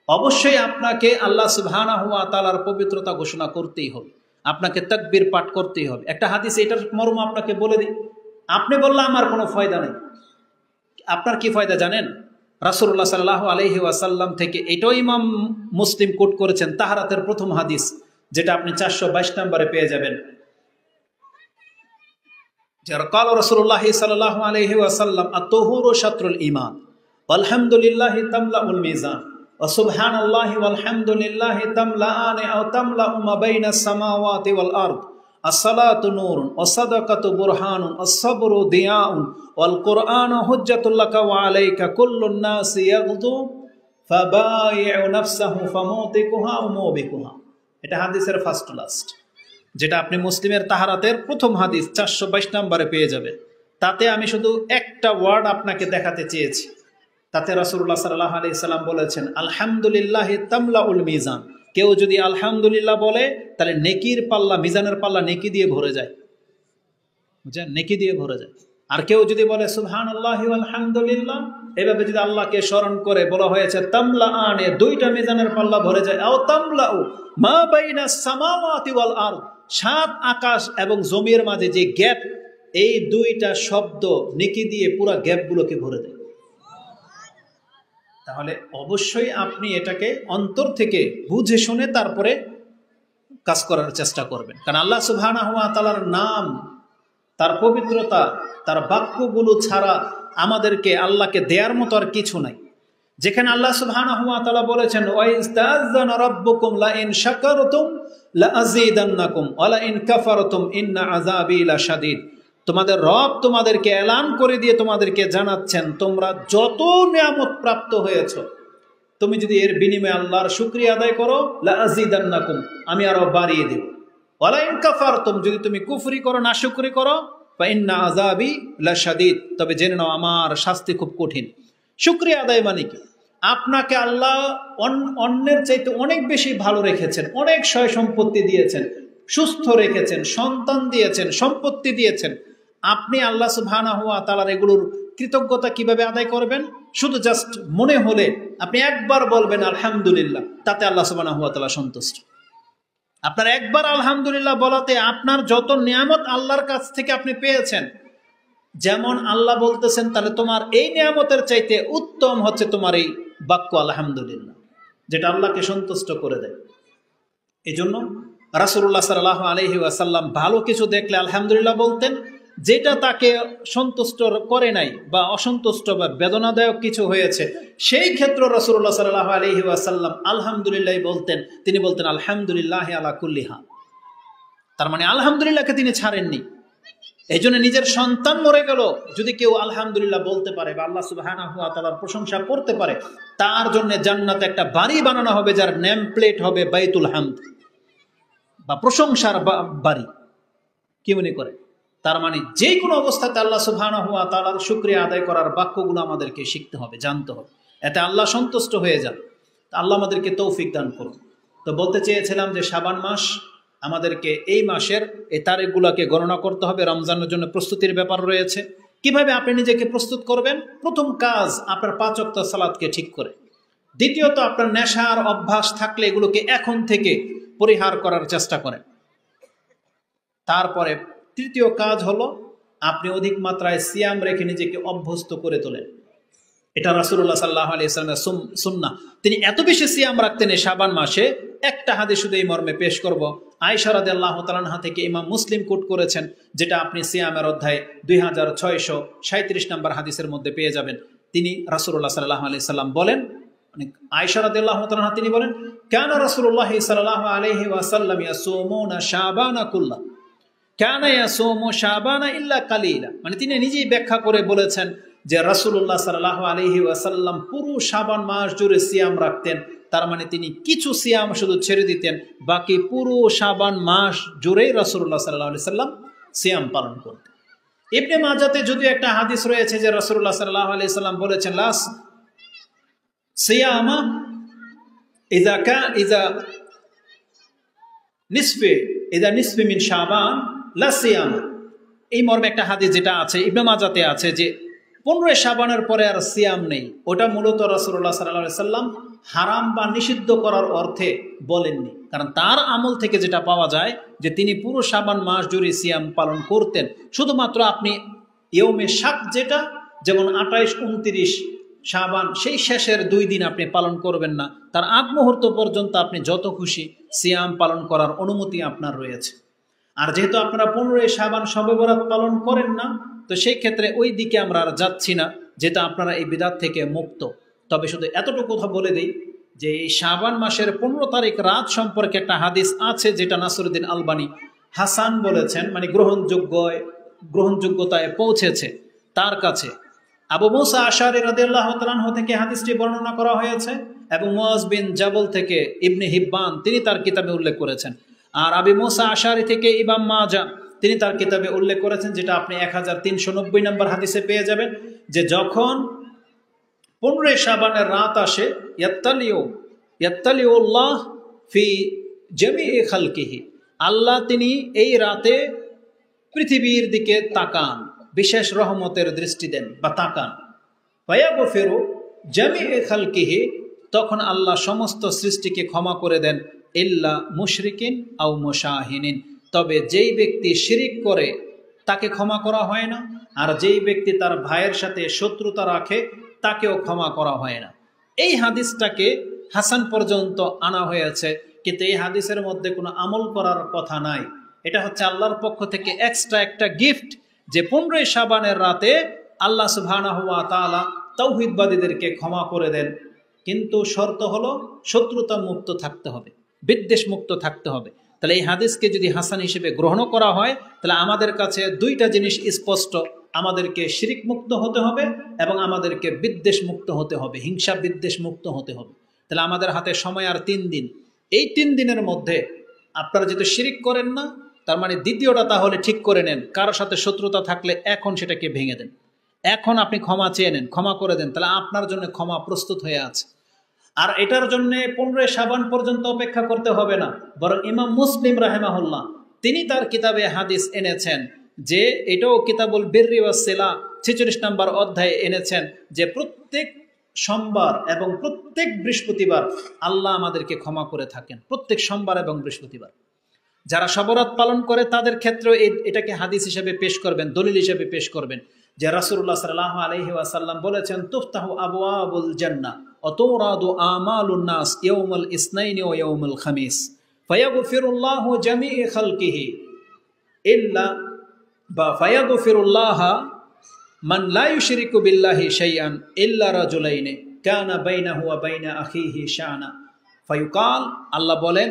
অবশ্যই আপনাকে আল্লাহ সুবহানাহু ওয়া তাআলার পবিত্রতা ঘোষণা করতেই হবে, আপনাকে তাকবীর পাঠ করতেই হবে। একটা হাদিস এটার মর্ম আপনাকে বলে দিই, আপনি বললে আমার কোনো ফায়দা নেই। আপনার কি ফায়দা জানেন? রাসূলুল্লাহ সাল্লাল্লাহু আলাইহি ওয়াসাল্লাম থেকে এটাও ইমাম মুসলিম কোট করেছেন, তাহারাতের প্রথম হাদিস, যেটা আপনি 422 নম্বরে পেয়ে যাবেন। যারা কাল রাসূলুল্লাহ সাল্লাল্লাহু আলাইহি ওয়াসাল্লাম আত-তুহুরু শাতরুল ঈমান আলহামদুলিল্লাহি তামলাউল মিজান ওয়া সুবহানাল্লাহি ওয়ালহামদুলিল্লাহি তামলাআনি আও তামলাউ মা বাইনাস সামাওয়াতি ওয়াল আরদ, as-salatu nurun was-sadaqatu burhanun was-sabru diyaa'un wal-qur'anu hujjatul laka wa 'alayka kullun nasi yaghdu fabayi'u nafsahu famutikuha wa mubikuha। এটা হাদিসের ফার্স্ট টু লাস্ট, যেটা আপনি মুসলিমের তাহারাতের প্রথম হাদিস 422 নম্বরে পেয়ে যাবেন। তাতে আমি শুধু একটা ওয়ার্ড আপনাকে দেখাতে চেয়েছি। তাতে রাসূলুল্লাহ সাল্লাল্লাহু আলাইহি সাল্লাম বলেছেন আলহামদুলিল্লাহি তামলাউল মিজান, কেউ যদি আলহামদুলিল্লাহ বলে তাহলে নেকির পাল্লা, মিজানের পাল্লা নেকি দিয়ে ভরে যায়, বুঝছেন, নেকি দিয়ে ভরে যায়। আর কেউ যদি বলে সুবহানাল্লাহি ওয়াল হামদুলিল্লাহ, এভাবে যদি আল্লাহকে স্মরণ করে, বলা হয়েছে তামলাআনে, দুইটা মিজানের পাল্লা ভরে যায়। আও তামলাউ মা বাইনাস সামাওয়াতি ওয়াল আরদ, সাত আকাশ এবং জমির মাঝে যে গ্যাপ, এই দুইটা শব্দ নেকি দিয়ে পুরো গ্যাপগুলোকে ভরে দেয়। তাহলে অবশ্যই আপনি এটাকে অন্তর থেকে বুঝে শুনে তারপরে কাজ করার চেষ্টা করবেন, কারণ আল্লাহ সুবহানাহু ওয়া তাআলার নাম, তার পবিত্রতা, তার বাক্যগুলো ছাড়া আমাদেরকে আল্লাহকে দেওয়ার মতো আর কিছু নাই। যেখানে আল্লাহ সুবহানাহু ওয়া তাআলা বলেছেন ওয়া ইস্তাযানা রাব্বুকুম লা ইন শাকারতুম লা আযীদান্নাকুম ওয়া লা ইন কাফারতুম ইন্না আযাবি লাশাদীদ, তোমাদের রব তোমাদেরকে এলান করে দিয়ে তোমাদেরকে জানাচ্ছেন তোমরা যত নিয়ামত প্রাপ্ত হয়েছো, তুমি যদি এর বিনিময়ে আল্লাহর শুকরিয়া আদায় করো, লা আযীদান্নাকুম, আমি আরো বাড়িয়ে দেব। ওয়া লা ইন কাফারতুম, যদি তুমি কুফরি করো, নাশুকরি করো, ফা ইন্না আযাবি লাশাদীদ, তবে জেনে নাও আমার শাস্তি খুব কঠিন। শুকরিয়া আদায় মানে কি? আপনাকে আল্লাহ অন্যের চাইতে অনেক বেশি ভালো রেখেছেন, অনেক সয় সম্পত্তি দিয়েছেন, সুস্থ রেখেছেন, সন্তান দিয়েছেন, সম্পত্তি দিয়েছেন। আপনি আল্লাহ সুবহানাহু ওয়া তাআলার এগুলোর কৃতজ্ঞতা কিভাবে আদায় করবেন? শুধু জাস্ট মনে হলে আপনি একবার বলবেন আলহামদুলিল্লাহ, তাতে আল্লাহ সুবহানাহু ওয়া তাআলা সন্তুষ্ট। আপনার একবার আলহামদুলিল্লাহ বলাতে আপনার যত নিয়ামত আল্লাহর কাছ থেকে আপনি পেয়েছেন, যেমন আল্লাহ বলতেছেন তাহলে তোমার এই নিয়ামতের চাইতে উত্তম হচ্ছে তোমার এই বাক্য আলহামদুলিল্লাহ, যেটা আল্লাহকে সন্তুষ্ট করে দেয়। এই জন্য রাসূলুল্লাহ সাল্লাল্লাহু আলাইহি ওয়াসাল্লাম ভালো কিছু দেখলে আলহামদুলিল্লাহ বলতেন, যেটা তাকে সন্তুষ্ট করে নাই বা অসন্তুষ্ট বা বেদনাদায়ক কিছু হয়েছে সেই ক্ষেত্রে রাসূলুল্লাহ সাল্লাল্লাহু আলাইহি ওয়াসাল্লাম আলহামদুলিল্লাহ বলতেন। তিনি বলতেন আলহামদুলিল্লাহি আলা কুল্লি হাল। তার মানে আলহামদুলিল্লাহকে তিনি ছাড়েননি। এই জন্য নিজের সন্তান মরে গেল যদি কেউ আলহামদুলিল্লাহ বলতে পারে বা আল্লাহ সুবহানাহু ওয়া তাআলার প্রশংসা করতে পারে, তার জন্য জান্নাতে একটা বাড়ি বানানো হবে যার নেম প্লেট হবে বাইতুল হামদ বা প্রশংসার বাড়ি। কি মনে করে? তার মানে যে কোনো অবস্থাতে আল্লাহ সুবহানাহু ওয়া তাআলার শুকরিয়া আদায় করার বাক্যগুলো আমাদেরকে শিখতে হবে, জানতে হবে, এতে আল্লাহ সন্তুষ্ট হয়ে যান। আল্লাহ আমাদেরকে তৌফিক দান করুন। তো বলতে চেয়েছিলাম যে শাবান মাস আমাদেরকে এই মাসের এই তারিখগুলোকে গণনা করতে হবে। রমজানের জন্য প্রস্তুতির ব্যাপার রয়েছে। কিভাবে আপনি নিজেকে প্রস্তুত করবেন? প্রথম কাজ, আপনার 5 ওয়াক্ত সালাতকে ঠিক করে। দ্বিতীয়ত, আপনার নেশার অভ্যাস থাকলে এগুলোকে এখন থেকে পরিহার করার চেষ্টা করেন। তারপরে তৃতীয় কাজ হলো আপনি অধিক মাত্রায় সিয়াম রেখে নিজেকে অভ্যস্ত করে তোলেন। এটা রাসূলুল্লাহ সাল্লাল্লাহু আলাইহি ওয়াসাল্লামের সুন্নাহ। তিনি এত বেশি সিয়াম রাখতেন এই শাবান মাসে। একটা হাদিস শুধু এই মর্মে পেশ করব। আয়েশা রাদিয়াল্লাহু তাআলা আনহা থেকে ইমাম মুসলিম কোট করেছেন, যেটা আপনি সিয়ামের অধ্যায় 2637 নম্বর হাদিসের মধ্যে পেয়ে যাবেন। তিনি রাসূলুল্লাহ সাল্লাল্লাহু আলাইহি সাল্লাম বলেন, আয়েশা রাদিয়াল্লাহু তাআলা আনহা তিনি বলেন, কানা রাসূলুল্লাহ সাল্লাল্লাহু আলাইহি ওয়াসাল্লাম ইয়াসুমুনা শাবানা কুল্লা কানা ইয়াসুমু শাবানা ইল্লা কালিলা। মানে তিনি নিজেই ব্যাখ্যা করে বলেছেন যে রাসূলুল্লাহ সাল্লাল্লাহু আলাইহি ওয়াসাল্লাম পুরো শাবান মাস জুড়ে সিয়াম রাখতেন। তার মানে তিনি কিছু সিয়াম শুধু ছেড়ে দিতেন, বাকি পুরো শাবান মাস জুড়েই রাসূলুল্লাহ সাল্লাল্লাহু আলাইহি সাল্লাম সিয়াম পালন করতেন। ইবনে মাজাতে যদিও একটা হাদিস রয়েছে যে রাসূলুল্লাহ সাল্লাল্লাহু আলাইহি সাল্লাম বলেছেন, লাস সিয়ামা ইযা নিসফি মিন শাবান লা সিয়ামা। এই মর্মে একটা হাদিস যেটা আছে ইবনে মাজাতে আছে যে 15 শাবানের পরে আর সিয়াম নেই। ওটা মূলত রাসূলুল্লাহ সাল্লাল্লাহু আলাইহি সাল্লাম হারাম বা নিষিদ্ধ করার অর্থে বলেননি, কারণ তার আমল থেকে যেটা পাওয়া যায় যে তিনি পুরো শাবান মাস জুড়ে সিয়াম পালন করতেন। শুধুমাত্র আপনি ইয়ৌমে শাক, যেটা যেমন 28, 29 শাবান, সেই শেষের 2 দিন আপনি পালন করবেন না। তার আগ মুহূর্ত পর্যন্ত আপনি যত খুশি সিয়াম পালন করার অনুমতি আপনার রয়েছে। আর যেহেতু আপনারা 15 শাবান শবে বরাত পালন করেন না, তো সেই ক্ষেত্রে ওই দিকে আমরা আর যাচ্ছি না, যেটা আপনারা এই বিদাত থেকে মুক্ত। তবে শুধু এতটুকু কথা বলে দিই যে এই শাবান মাসের 15 তারিখ রাত সম্পর্কে একটা হাদিস আছে যেটা নাসিরউদ্দিন আলবানী হাসান বলেছেন, মানে গ্রহণযোগ্যতায় পৌঁছেছে তার কাছে। আবু মুসা আশআরী রাদিয়াল্লাহু তাআলা আনহু থেকে হাদিসটি বর্ণনা করা হয়েছে এবং মুআজ বিন জাবল থেকে ইবনে হিব্বান তিনি তার কিতাবে উল্লেখ করেছেন। আর আবু মুসা আশআরী থেকে ইমাম মাজা তিনি তার কিতাবে উল্লেখ করেছেন, যেটা আপনি 1390 নম্বর হাদিসে পেয়ে যাবেন, যে যখন 15 শাবানের রাত আসে, ইয়াত্তালিউল্লাহ ফি জামিই খালকিহি, আল্লাহ তিনি এই রাতে পৃথিবীর দিকে তাকান, বিশেষ রহমতের দৃষ্টি দেন বা তাকান। ফায়াগফিরু জামিই খালকিহি, তখন আল্লাহ সমস্ত সৃষ্টিকে ক্ষমা করে দেন, ইল্লা মুশরিকিন আও মুশাহিনিন, তবে যেই ব্যক্তি শিরিক করে তাকে ক্ষমা করা হয় না, আর যেই ব্যক্তি তার ভাইয়ের সাথে শত্রুতা রাখে তাকেও ক্ষমা করা হয় না। এই হাদিসটাকে হাসান পর্যন্ত আনা হয়েছে, কিন্তু এই হাদিসের মধ্যে কোনো আমল করার কথা নাই। এটা হচ্ছে আল্লাহর পক্ষ থেকে এক্সট্রা একটা গিফট, যে 15 শাবানের রাতে আল্লাহ সুবহানাহু ওয়া তাআলা তাওহীদবাদীদেরকে ক্ষমা করে দেন, কিন্তু শর্ত হলো শত্রুতা মুক্ত থাকতে হবে, বিদ্বেষ মুক্ত থাকতে হবে। তাহলে এই হাদিসকে যদি হাসান হিসেবে গ্রহণ করা হয়, তাহলে আমাদের কাছে 2টা জিনিস স্পষ্ট, আমাদেরকে শিরিক মুক্ত হতে হবে এবং আমাদেরকে বিদ্বেষ মুক্ত হতে হবে, হিংসা বিদ্বেষ মুক্ত হতে হবে। তাহলে আমাদের হাতে সময় আর 3 দিন। এই 3 দিনের মধ্যে আপনারা যেহেতু শিরিক করেন না, তার মানে দ্বিতীয়টা তাহলে ঠিক করে নেন, কারোর সাথে শত্রুতা থাকলে এখন সেটাকে ভেঙে দেন, এখন আপনি ক্ষমা চেয়ে নেন, ক্ষমা করে দেন, তাহলে আপনার জন্য ক্ষমা প্রস্তুত হয়ে আছে। আর এটার জন্য 15 শাবান পর্যন্ত অপেক্ষা করতে হবে না, বরং ইমাম মুসলিম রাহিমাহুল্লাহ তিনি তার কিতাবে হাদিস এনেছেন, যে এটাও কিতাবুল বিররি ওয়াস সিলা 46 নম্বর অধ্যায়ে এনেছেন, যে প্রত্যেক সোমবার এবং প্রত্যেক বৃহস্পতিবার আল্লাহ আমাদেরকে ক্ষমা করে থাকেন, প্রত্যেক সোমবার এবং বৃহস্পতিবার। যারা শবরাত পালন করে তাদের ক্ষেত্রে এটাকে হাদিস হিসেবে পেশ করবেন, দলিল হিসেবে পেশ করবেন, যে রাসূলুল্লাহ সাল্লাল্লাহু আলাইহি ওয়াসাল্লাম বলেছেন, তুফতাহু আবওয়াবুল জান্নাহ ওয়া তুরাদু আমালুন নাস ইয়াউমুল ইসনাইনি ওয়া ইয়াউমুল খামিস। ফায়াগফিরুল্লাহু জামিই খালকিহি ইল্লা বা ফায়াগফিরুল্লাহ মান লা ইউশরিকু বিল্লাহি শাইআন ইল্লা রাজুলাইনি কানা বাইনাহু ওয়া বাইনা আখিহি শানা ফায়ুকাল, আল্লাহ বলেন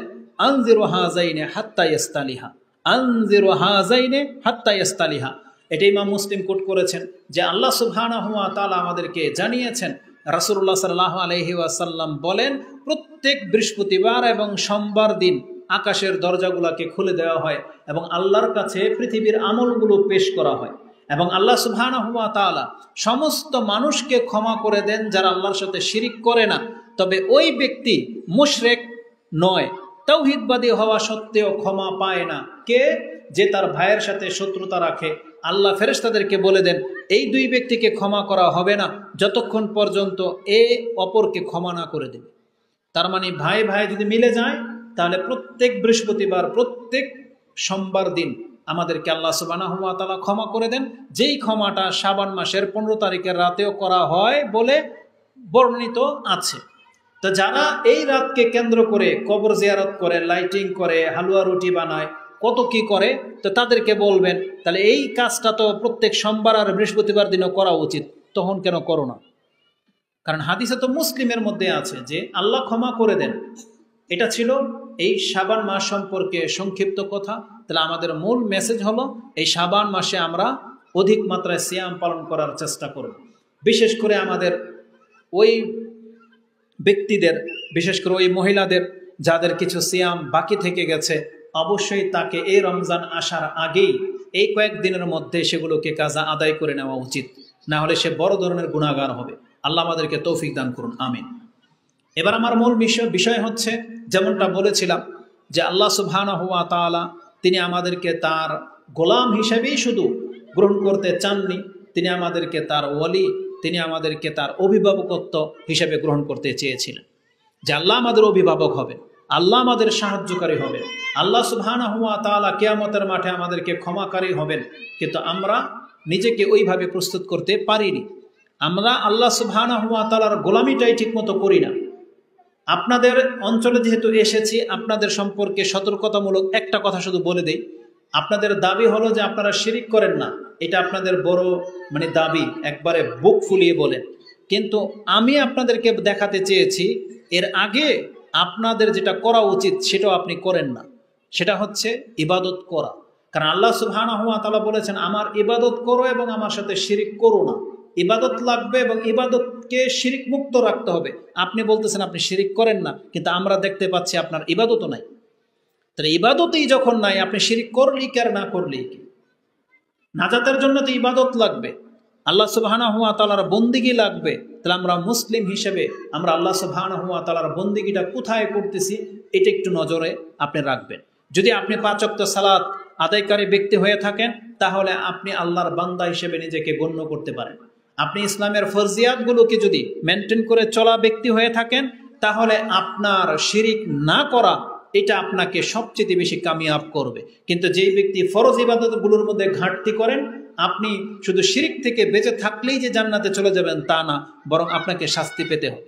আনজিরু হাযাইনি হাত্তা ইয়াস্তালিহা, আনজিরু হাযাইনি হাত্তা ইয়াস্তালিহা। এটা ইমাম মুসলিম কোট করেছেন যে আল্লাহ সুবহানাহু ওয়া তাআলা আমাদেরকে জানিয়েছেন, রাসূলুল্লাহ সাল্লাল্লাহু আলাইহি ওয়াসাল্লাম বলেন, প্রত্যেক বৃহস্পতিবার এবং সোমবার দিন আকাশের দরজাগুলোকে খুলে দেওয়া হয় এবং আল্লাহর কাছে পৃথিবীর আমলগুলো পেশ করা হয় এবং আল্লাহ সুবহানাহু ওয়া তাআলা সমস্ত মানুষকে ক্ষমা করে দেন যারা আল্লাহর সাথে শিরিক করে না। তবে ওই ব্যক্তি মুশরিক নয়, তাওহীদবাদী হওয়া সত্ত্বেও ক্ষমা পায় না। কে? যে তার ভাইয়ের সাথে শত্রুতা রাখে। আল্লাহ ফেরেশতাদেরকে বলে দেন এই দুই ব্যক্তিকে ক্ষমা করা হবে না যতক্ষণ পর্যন্ত এ অপরকে ক্ষমা না করে দেবে। তার মানে ভাই ভাই যদি মিলে যায় তাহলে প্রত্যেক বৃহস্পতিবার প্রত্যেক সোমবার দিন আমাদেরকে আল্লাহ সুবহানাহু ওয়া তাআলা ক্ষমা করে দেন, যেই ক্ষমাটা শাবান মাসের 15 তারিখের রাতেও করা হয় বলে বর্ণিত আছে। তো যারা এই রাতকে কেন্দ্র করে কবর জিয়ারত করে, লাইটিং করে, হালুয়া রুটি বানায়, কত কি করে, তো তাদেরকে বলবেন তাহলে এই কাজটা তো প্রত্যেক সোমবার আর বৃহস্পতিবার দিনও করা উচিত, তখন কেন করো না? কারণ হাদিসে তো মুসলিমের মধ্যে আছে যে আল্লাহ ক্ষমা করে দেন। এটা ছিল এই শাবান মাস সম্পর্কে সংক্ষিপ্ত কথা। তাহলে আমাদের মূল মেসেজ হলো এই শাবান মাসে আমরা অধিক মাত্রায় সিয়াম পালন করার চেষ্টা করব। বিশেষ করে আমাদের ওই ব্যক্তিদের, বিশেষ করে ওই মহিলাদের যাদের কিছু সিয়াম বাকি থেকে গেছে, অবশ্যই তাকে এই রমজান আসার আগেই এই কয়েকদিনের মধ্যে সেগুলোকে কাজা আদায় করে নেওয়া উচিত, না হলে সে বড় ধরনের গুনাহগার হবে। আল্লাহ আমাদেরকে তৌফিক দান করুন, আমিন। এবার আমার মূল বিষয় হচ্ছে, যেমনটা বলেছিলাম যে আল্লাহ সুবহানাহু ওয়া তাআলা তিনি আমাদেরকে তার গোলাম হিসেবেই শুধু গ্রহণ করতে চাননি, তিনি আমাদেরকে তার ওয়ালি, তিনি আমাদেরকে তার অভিভাবকত্ব হিসেবে গ্রহণ করতে চেয়েছিলেন। যে আল্লাহ আমাদের অভিভাবক হবেন, আল্লাহ আমাদের সাহায্যকারী হবেন, আল্লাহ সুবহানাহু ওয়া তাআলা কিয়ামতের মাঠে আমাদেরকে ক্ষমাকারী হবেন। কিন্তু আমরা নিজেকে ওইভাবে প্রস্তুত করতে পারিনি। আমরা আল্লাহ সুবহানাহু ওয়া তাআলার গোলামিটাই ঠিকমতো করি না। আপনাদের অঞ্চলে যেহেতু এসেছি, আপনাদের সম্পর্কে সতর্কতামূলক একটা কথা শুধু বলে দেই। আপনাদের দাবি হলো যে আপনারা শিরিক করেন না, এটা আপনাদের বড় দাবি, একবারে বুক ফুলিয়ে বলেন। কিন্তু আমি আপনাদেরকে দেখাতে চেয়েছি এর আগে আপনাদের যেটা করা উচিত সেটাও আপনি করেন না, সেটা হচ্ছে ইবাদত করা। কারণ আল্লাহ সুবহানাহু ওয়া তাআলা বলেছেন আমার ইবাদত করো এবং আমার সাথে শিরিক করো না। ইবাদত লাগবে এবং ইবাদতকে শিরিক মুক্ত রাখতে হবে। আপনি বলতেছেন আপনি শিরিক করেন না, কিন্তু আমরা দেখতে পাচ্ছি আপনার ইবাদতও নাই। তাহলে ইবাদতই যখন নাই, আপনি শিরিক করলেই কি আর না করলেই কি? নাজাতের জন্য তো ইবাদত লাগবে, আল্লাহ সুবহানাহু ওয়া তাআলার বন্দিগি লাগবে। তাহলে আমরা মুসলিম হিসেবে আমরা আল্লাহ সুবহানাহু ওয়া তাআলার বন্দিগিটা কোথায় করতেছি এটা একটু নজরে আপনি রাখবেন। যদি আপনি 5 ওয়াক্ত সালাত আদায়কারী ব্যক্তি হয়ে থাকেন তাহলে আপনি আল্লাহর বান্দা হিসেবে নিজেকে গণ্য করতে পারেন। আপনি ইসলামের ফরজিয়াতগুলোকে যদি মেনটেন করে চলা ব্যক্তি হয়ে থাকেন তাহলে আপনার শিরিক না করা এটা আপনাকে সবচেয়ে বেশি কামিয়াব করবে। কিন্তু যেই ব্যক্তি ফরজ ইবাদতগুলোর মধ্যে ঘাটতি করেন, আপনি শুধু শিরিক থেকে বেঁচে থাকলেই যে জান্নাতে চলে যাবেন তা না, বরং আপনাকে শাস্তি পেতে হবে।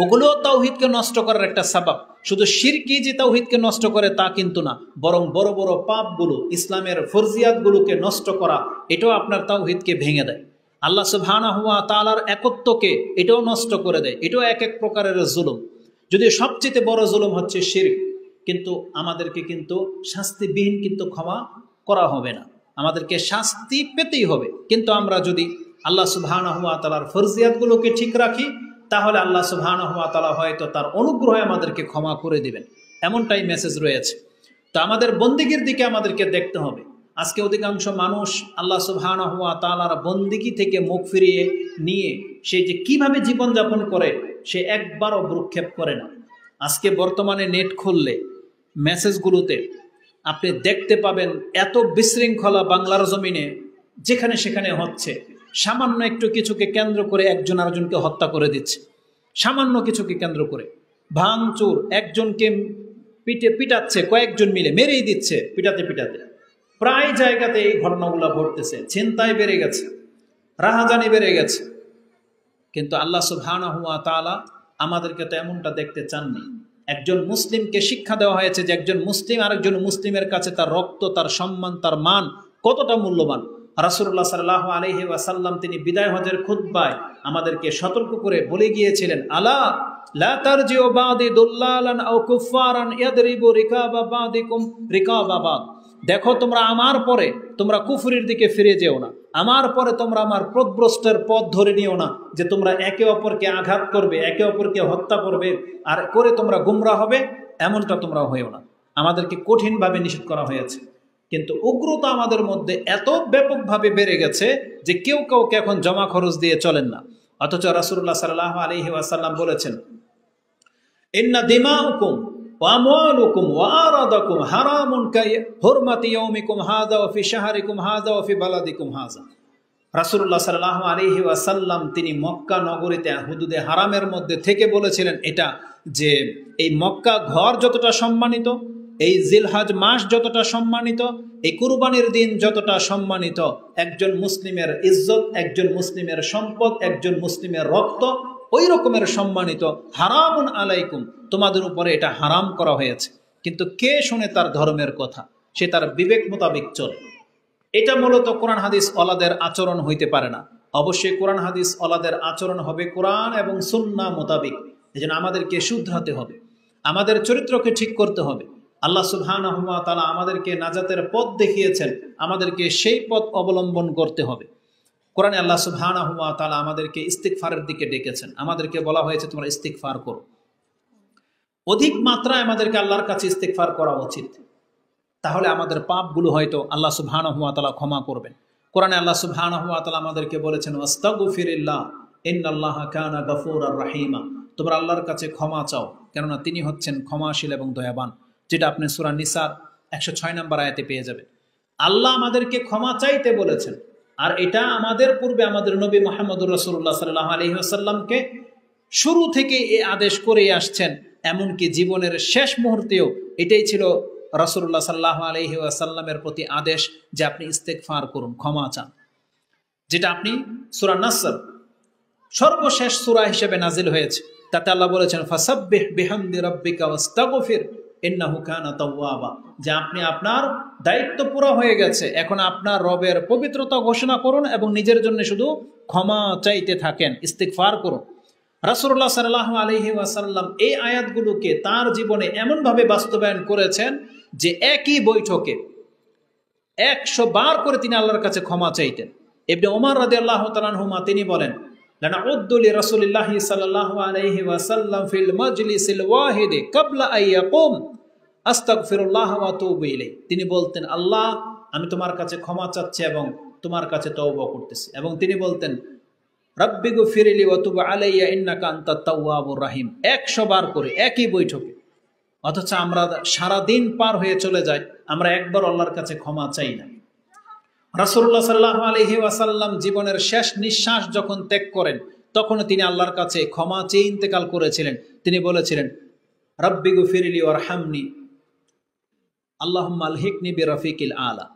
ওগুলোও তাওহীদকে নষ্ট করার একটা সাবাব। শুধু শিরকি যে তাওহীদকে নষ্ট করে তা কিন্তু না, বরং বড় বড় পাপগুলো, ইসলামের ফরজিয়াতগুলোকে নষ্ট করা, এটাও আপনার তাওহীদকে ভেঙে দেয়। আল্লাহ সুবহানাহু ওয়া তাআলার একত্বকে এটাও নষ্ট করে দেয়। এটাও এক এক প্রকারের জুলুম। যদি সবচেয়ে বড় জুলুম হচ্ছে শিরক, কিন্তু আমাদেরকে কিন্তু শাস্তিবিহীন কিন্তু ক্ষমা করা হবে না, আমাদেরকে শাস্তি পেতেই হবে। কিন্তু আমরা যদি আল্লাহ সুবহানাহু ওয়া তাআলার ফরজিয়াতগুলোকে ঠিক রাখি তাহলে আল্লাহ সুবহানাহু ওয়া তাআলা হয়তো তার অনুগ্রহে আমাদেরকে ক্ষমা করে দিবেন, এমনটাই মেসেজ রয়েছে। তো আমাদের বন্দিগির দিকে আমাদেরকে দেখতে হবে। আজকে অধিকাংশ মানুষ আল্লাহ সুবহানাহু ওয়া তাআলার বন্দিগি থেকে মুখ ফিরিয়ে নিয়ে সে যে কিভাবে জীবনযাপন করে সে একবারও ভ্রুক্ষেপ করে না। আজকে বর্তমানে নেট খুললে মেসেজগুলোতে আপনি দেখতে পাবেন এত বিশৃঙ্খলা বাংলার জমিনে যেখানে সেখানে হচ্ছে। সামান্য একটু কিছুকে কেন্দ্র করে একজন আরেকজনকে হত্যা করে দিচ্ছে, সামান্য কিছুকে কেন্দ্র করে ভাঙচুর, একজনকে পিটাচ্ছে, কয়েকজন মিলে মেরেই দিচ্ছে পিটাতে পিটাতে। প্রায় জায়গাতে এই ঘটনাগুলো ঘটতেছে। ছিনতাই বেড়ে গেছে, রাহাজানি বেড়ে গেছে। কিন্তু আল্লাহ সুবহানাহু ওয়া তাআলা আমাদেরকে তো এমনটা দেখতে চাননি। একজন মুসলিমকে শিক্ষা দেওয়া হয়েছে যে একজন মুসলিম আরেকজন মুসলিমের কাছে তার রক্ত, তার সম্মান, তার মান কতটা মূল্যবান। রাসূলুল্লাহ সাল্লাল্লাহু আলাইহি ওয়াসাল্লাম তিনি বিদায় হজের খুতবায় আমাদেরকে সতর্ক করে বলে গিয়েছিলেন, আলা লা তারজিউ বাদি দুল্লালান আও কুফফারান ইয়াদরিবু রিকাবা বাদিকুম রিকাবা বাদ। দেখো তোমরা আমার পরে তোমরা কুফরির দিকে ফিরে যেও না, আমার পরে তোমরা আমার পথভ্রষ্টের পথ ধরে নিও না, যে তোমরা একে অপরকে আঘাত করবে, একে অপরকে হত্যা করবে আর করে তোমরা গুমরা হবে, এমনটা তোমরা হয়েও না। আমাদেরকে কঠিনভাবে নিষেধ করা হয়েছে, কিন্তু উগ্রতা আমাদের মধ্যে এত ব্যাপকভাবে বেড়ে গেছে যে কেউ কাউকে এখন জমা খরচ দিয়ে চলেন না। অথচ রাসূলুল্লাহ সাল্লাল্লাহু আলাইহি ওয়াসাল্লাম বলেছেন, ইন্না দিমাউকুম ওয়া আমওয়ালুকুম ওয়া আরাদাকুম হারামুন কাহুরমাতি ইয়াউমিকুম হাযা ওয়া ফি শাহরিকুম হাযা ওয়া ফি বালাদিকুম হাযা। রাসূলুল্লাহ সাল্লাল্লাহু আলাইহি ওয়াসাল্লাম তিনি মক্কা নগরীতে হুদুদে হারামের মধ্যে থেকে বলেছিলেন এটা, যে এই মক্কা ঘর যতটা সম্মানিত, এই জিলহজ মাস যতটা সম্মানিত, এই কুরবানির দিন যতটা সম্মানিত, একজন মুসলিমের ইজ্জত, একজন মুসলিমের সম্পদ, একজন মুসলিমের রক্ত ওই রকমের সম্মানিত। হারামুন আলাইকুম, তোমাদের উপরে এটা হারাম করা হয়েছে। কিন্তু কে শুনে তার ধর্মের কথা? সে তার বিবেক মোতাবেক চলে। এটা মূলত কোরআন হাদিস ওয়ালাদের আচরণ হইতে পারে না। অবশ্যই কোরআন হাদিস ওয়ালাদের আচরণ হবে কোরআন এবং সুন্নাহ মোতাবেক। এজন্য আমাদেরকে শুধরাতে হবে, আমাদের চরিত্রকে ঠিক করতে হবে। আল্লাহ সুবহানাহু ওয়া তাআলা আমাদেরকে নাজাতের পথ দেখিয়েছেন, আমাদেরকে সেই পথ অবলম্বন করতে হবে। কোরআনে আল্লাহ সুবহানাহু ওয়া তাআলা আমাদেরকে ইস্তিগফারের দিকে ডেকেছেন, আমাদেরকে বলা হয়েছে তোমরা ইস্তিগফার করো। অধিক মাত্রায় আমাদেরকে আল্লাহর কাছে ইস্তিগফার করা উচিত, তাহলে আমাদের পাপগুলো হয়তো আল্লাহ সুবহানাহু ওয়া তাআলা ক্ষমা করবেন। কোরআনে আল্লাহ সুবহানাহু ওয়া তাআলা আমাদেরকে বলেছেন, ওয়াস্তাগফিরিল্লাহ ইন্নাল্লাহা কানা গফুরার রাহিমা, তোমরা আল্লাহর কাছে ক্ষমা চাও, কেননা তিনি হচ্ছেন ক্ষমাশীল এবং দয়াবান, যেটা আপনি সূরা নিসার 106 নম্বর আয়াতে পেয়ে যাবেন। আল্লাহ আমাদেরকে ক্ষমা চাইতে বলেছেন, আর এটা আমাদের পূর্বে আমাদের নবী মুহাম্মদুর রাসূলুল্লাহ সাল্লাল্লাহু আলাইহি ওয়াসাল্লামকে শুরু থেকে এই আদেশ করে আসছেন, এমনকি জীবনের শেষ মুহূর্তেও এটাই ছিল রাসূলুল্লাহ সাল্লাল্লাহু আলাইহি ওয়াসাল্লামের প্রতি আদেশ যে আপনি ইস্তেগফার করুন, ক্ষমা চান, যেটা আপনি সূরা নাসর সর্বশেষ সূরা হিসেবে নাজিল হয়েছে। তাতে আল্লাহ বলেছেন, ফাসাব্বিহ বিহামদি রাব্বিকা ওয়াস্তাগফির ইন্নাহু কানা তাওয়াবা, যে আপনি আপনার দায়িত্ব পুরো হয়ে গেছে, এখন আপনার রবের পবিত্রতা ঘোষণা করুন এবং নিজের জন্য শুধু ক্ষমা চাইতে থাকেন, ইস্তিগফার করুন। রাসূলুল্লাহ সাল্লাল্লাহু আলাইহি ওয়াসাল্লাম এই আয়াতগুলোকে তার জীবনে এমনভাবে বাস্তবায়ন করেছেন যে একই বৈঠকে 100 বার করে তিনি আল্লাহর কাছে ক্ষমা চাইতেন। ইবনে ওমর রাদিয়াল্লাহু তাআলা আনহুমা তিনি বলেন, লানাউদ্দু লিরাসূলিল্লাহি সাল্লাল্লাহু আলাইহি ওয়াসাল্লাম ফিল মাজলিসিল ওয়াহিদি ক্বাবলা আন ইয়াকুম আস্তাগফিরুল্লাহ ওয়া আতুবু ইলাইহি। তিনি বলতেন, আল্লাহ আমি তোমার কাছে ক্ষমা চাচ্ছি এবং তোমার কাছে তওবা করতেছি, এবং তিনি বলতেন, রাব্বিগফিরলি ওয়া তুব আলাইয়া ইন্নাকা আনতাত তাওয়াবুর রাহিম, 100 বার করে একই বৈঠকে। অথচ আমরা সারা দিন পার হয়ে চলে যাই, আমরা একবার আল্লাহর কাছে ক্ষমা চাই না। রাসূলুল্লাহ সাল্লাল্লাহু আলাইহি ওয়াসাল্লাম জীবনের শেষ নিঃশ্বাস যখন ত্যাগ করেন, তখন তিনি আল্লাহর কাছে ক্ষমা চেয়ে ইন্তেকাল করেছিলেন। তিনি বলেছিলেন, রাব্বিগফিরলি ওয়ারহামনি আল্লাহুম্মা আলহিকনি বিরাফিকিল আলা।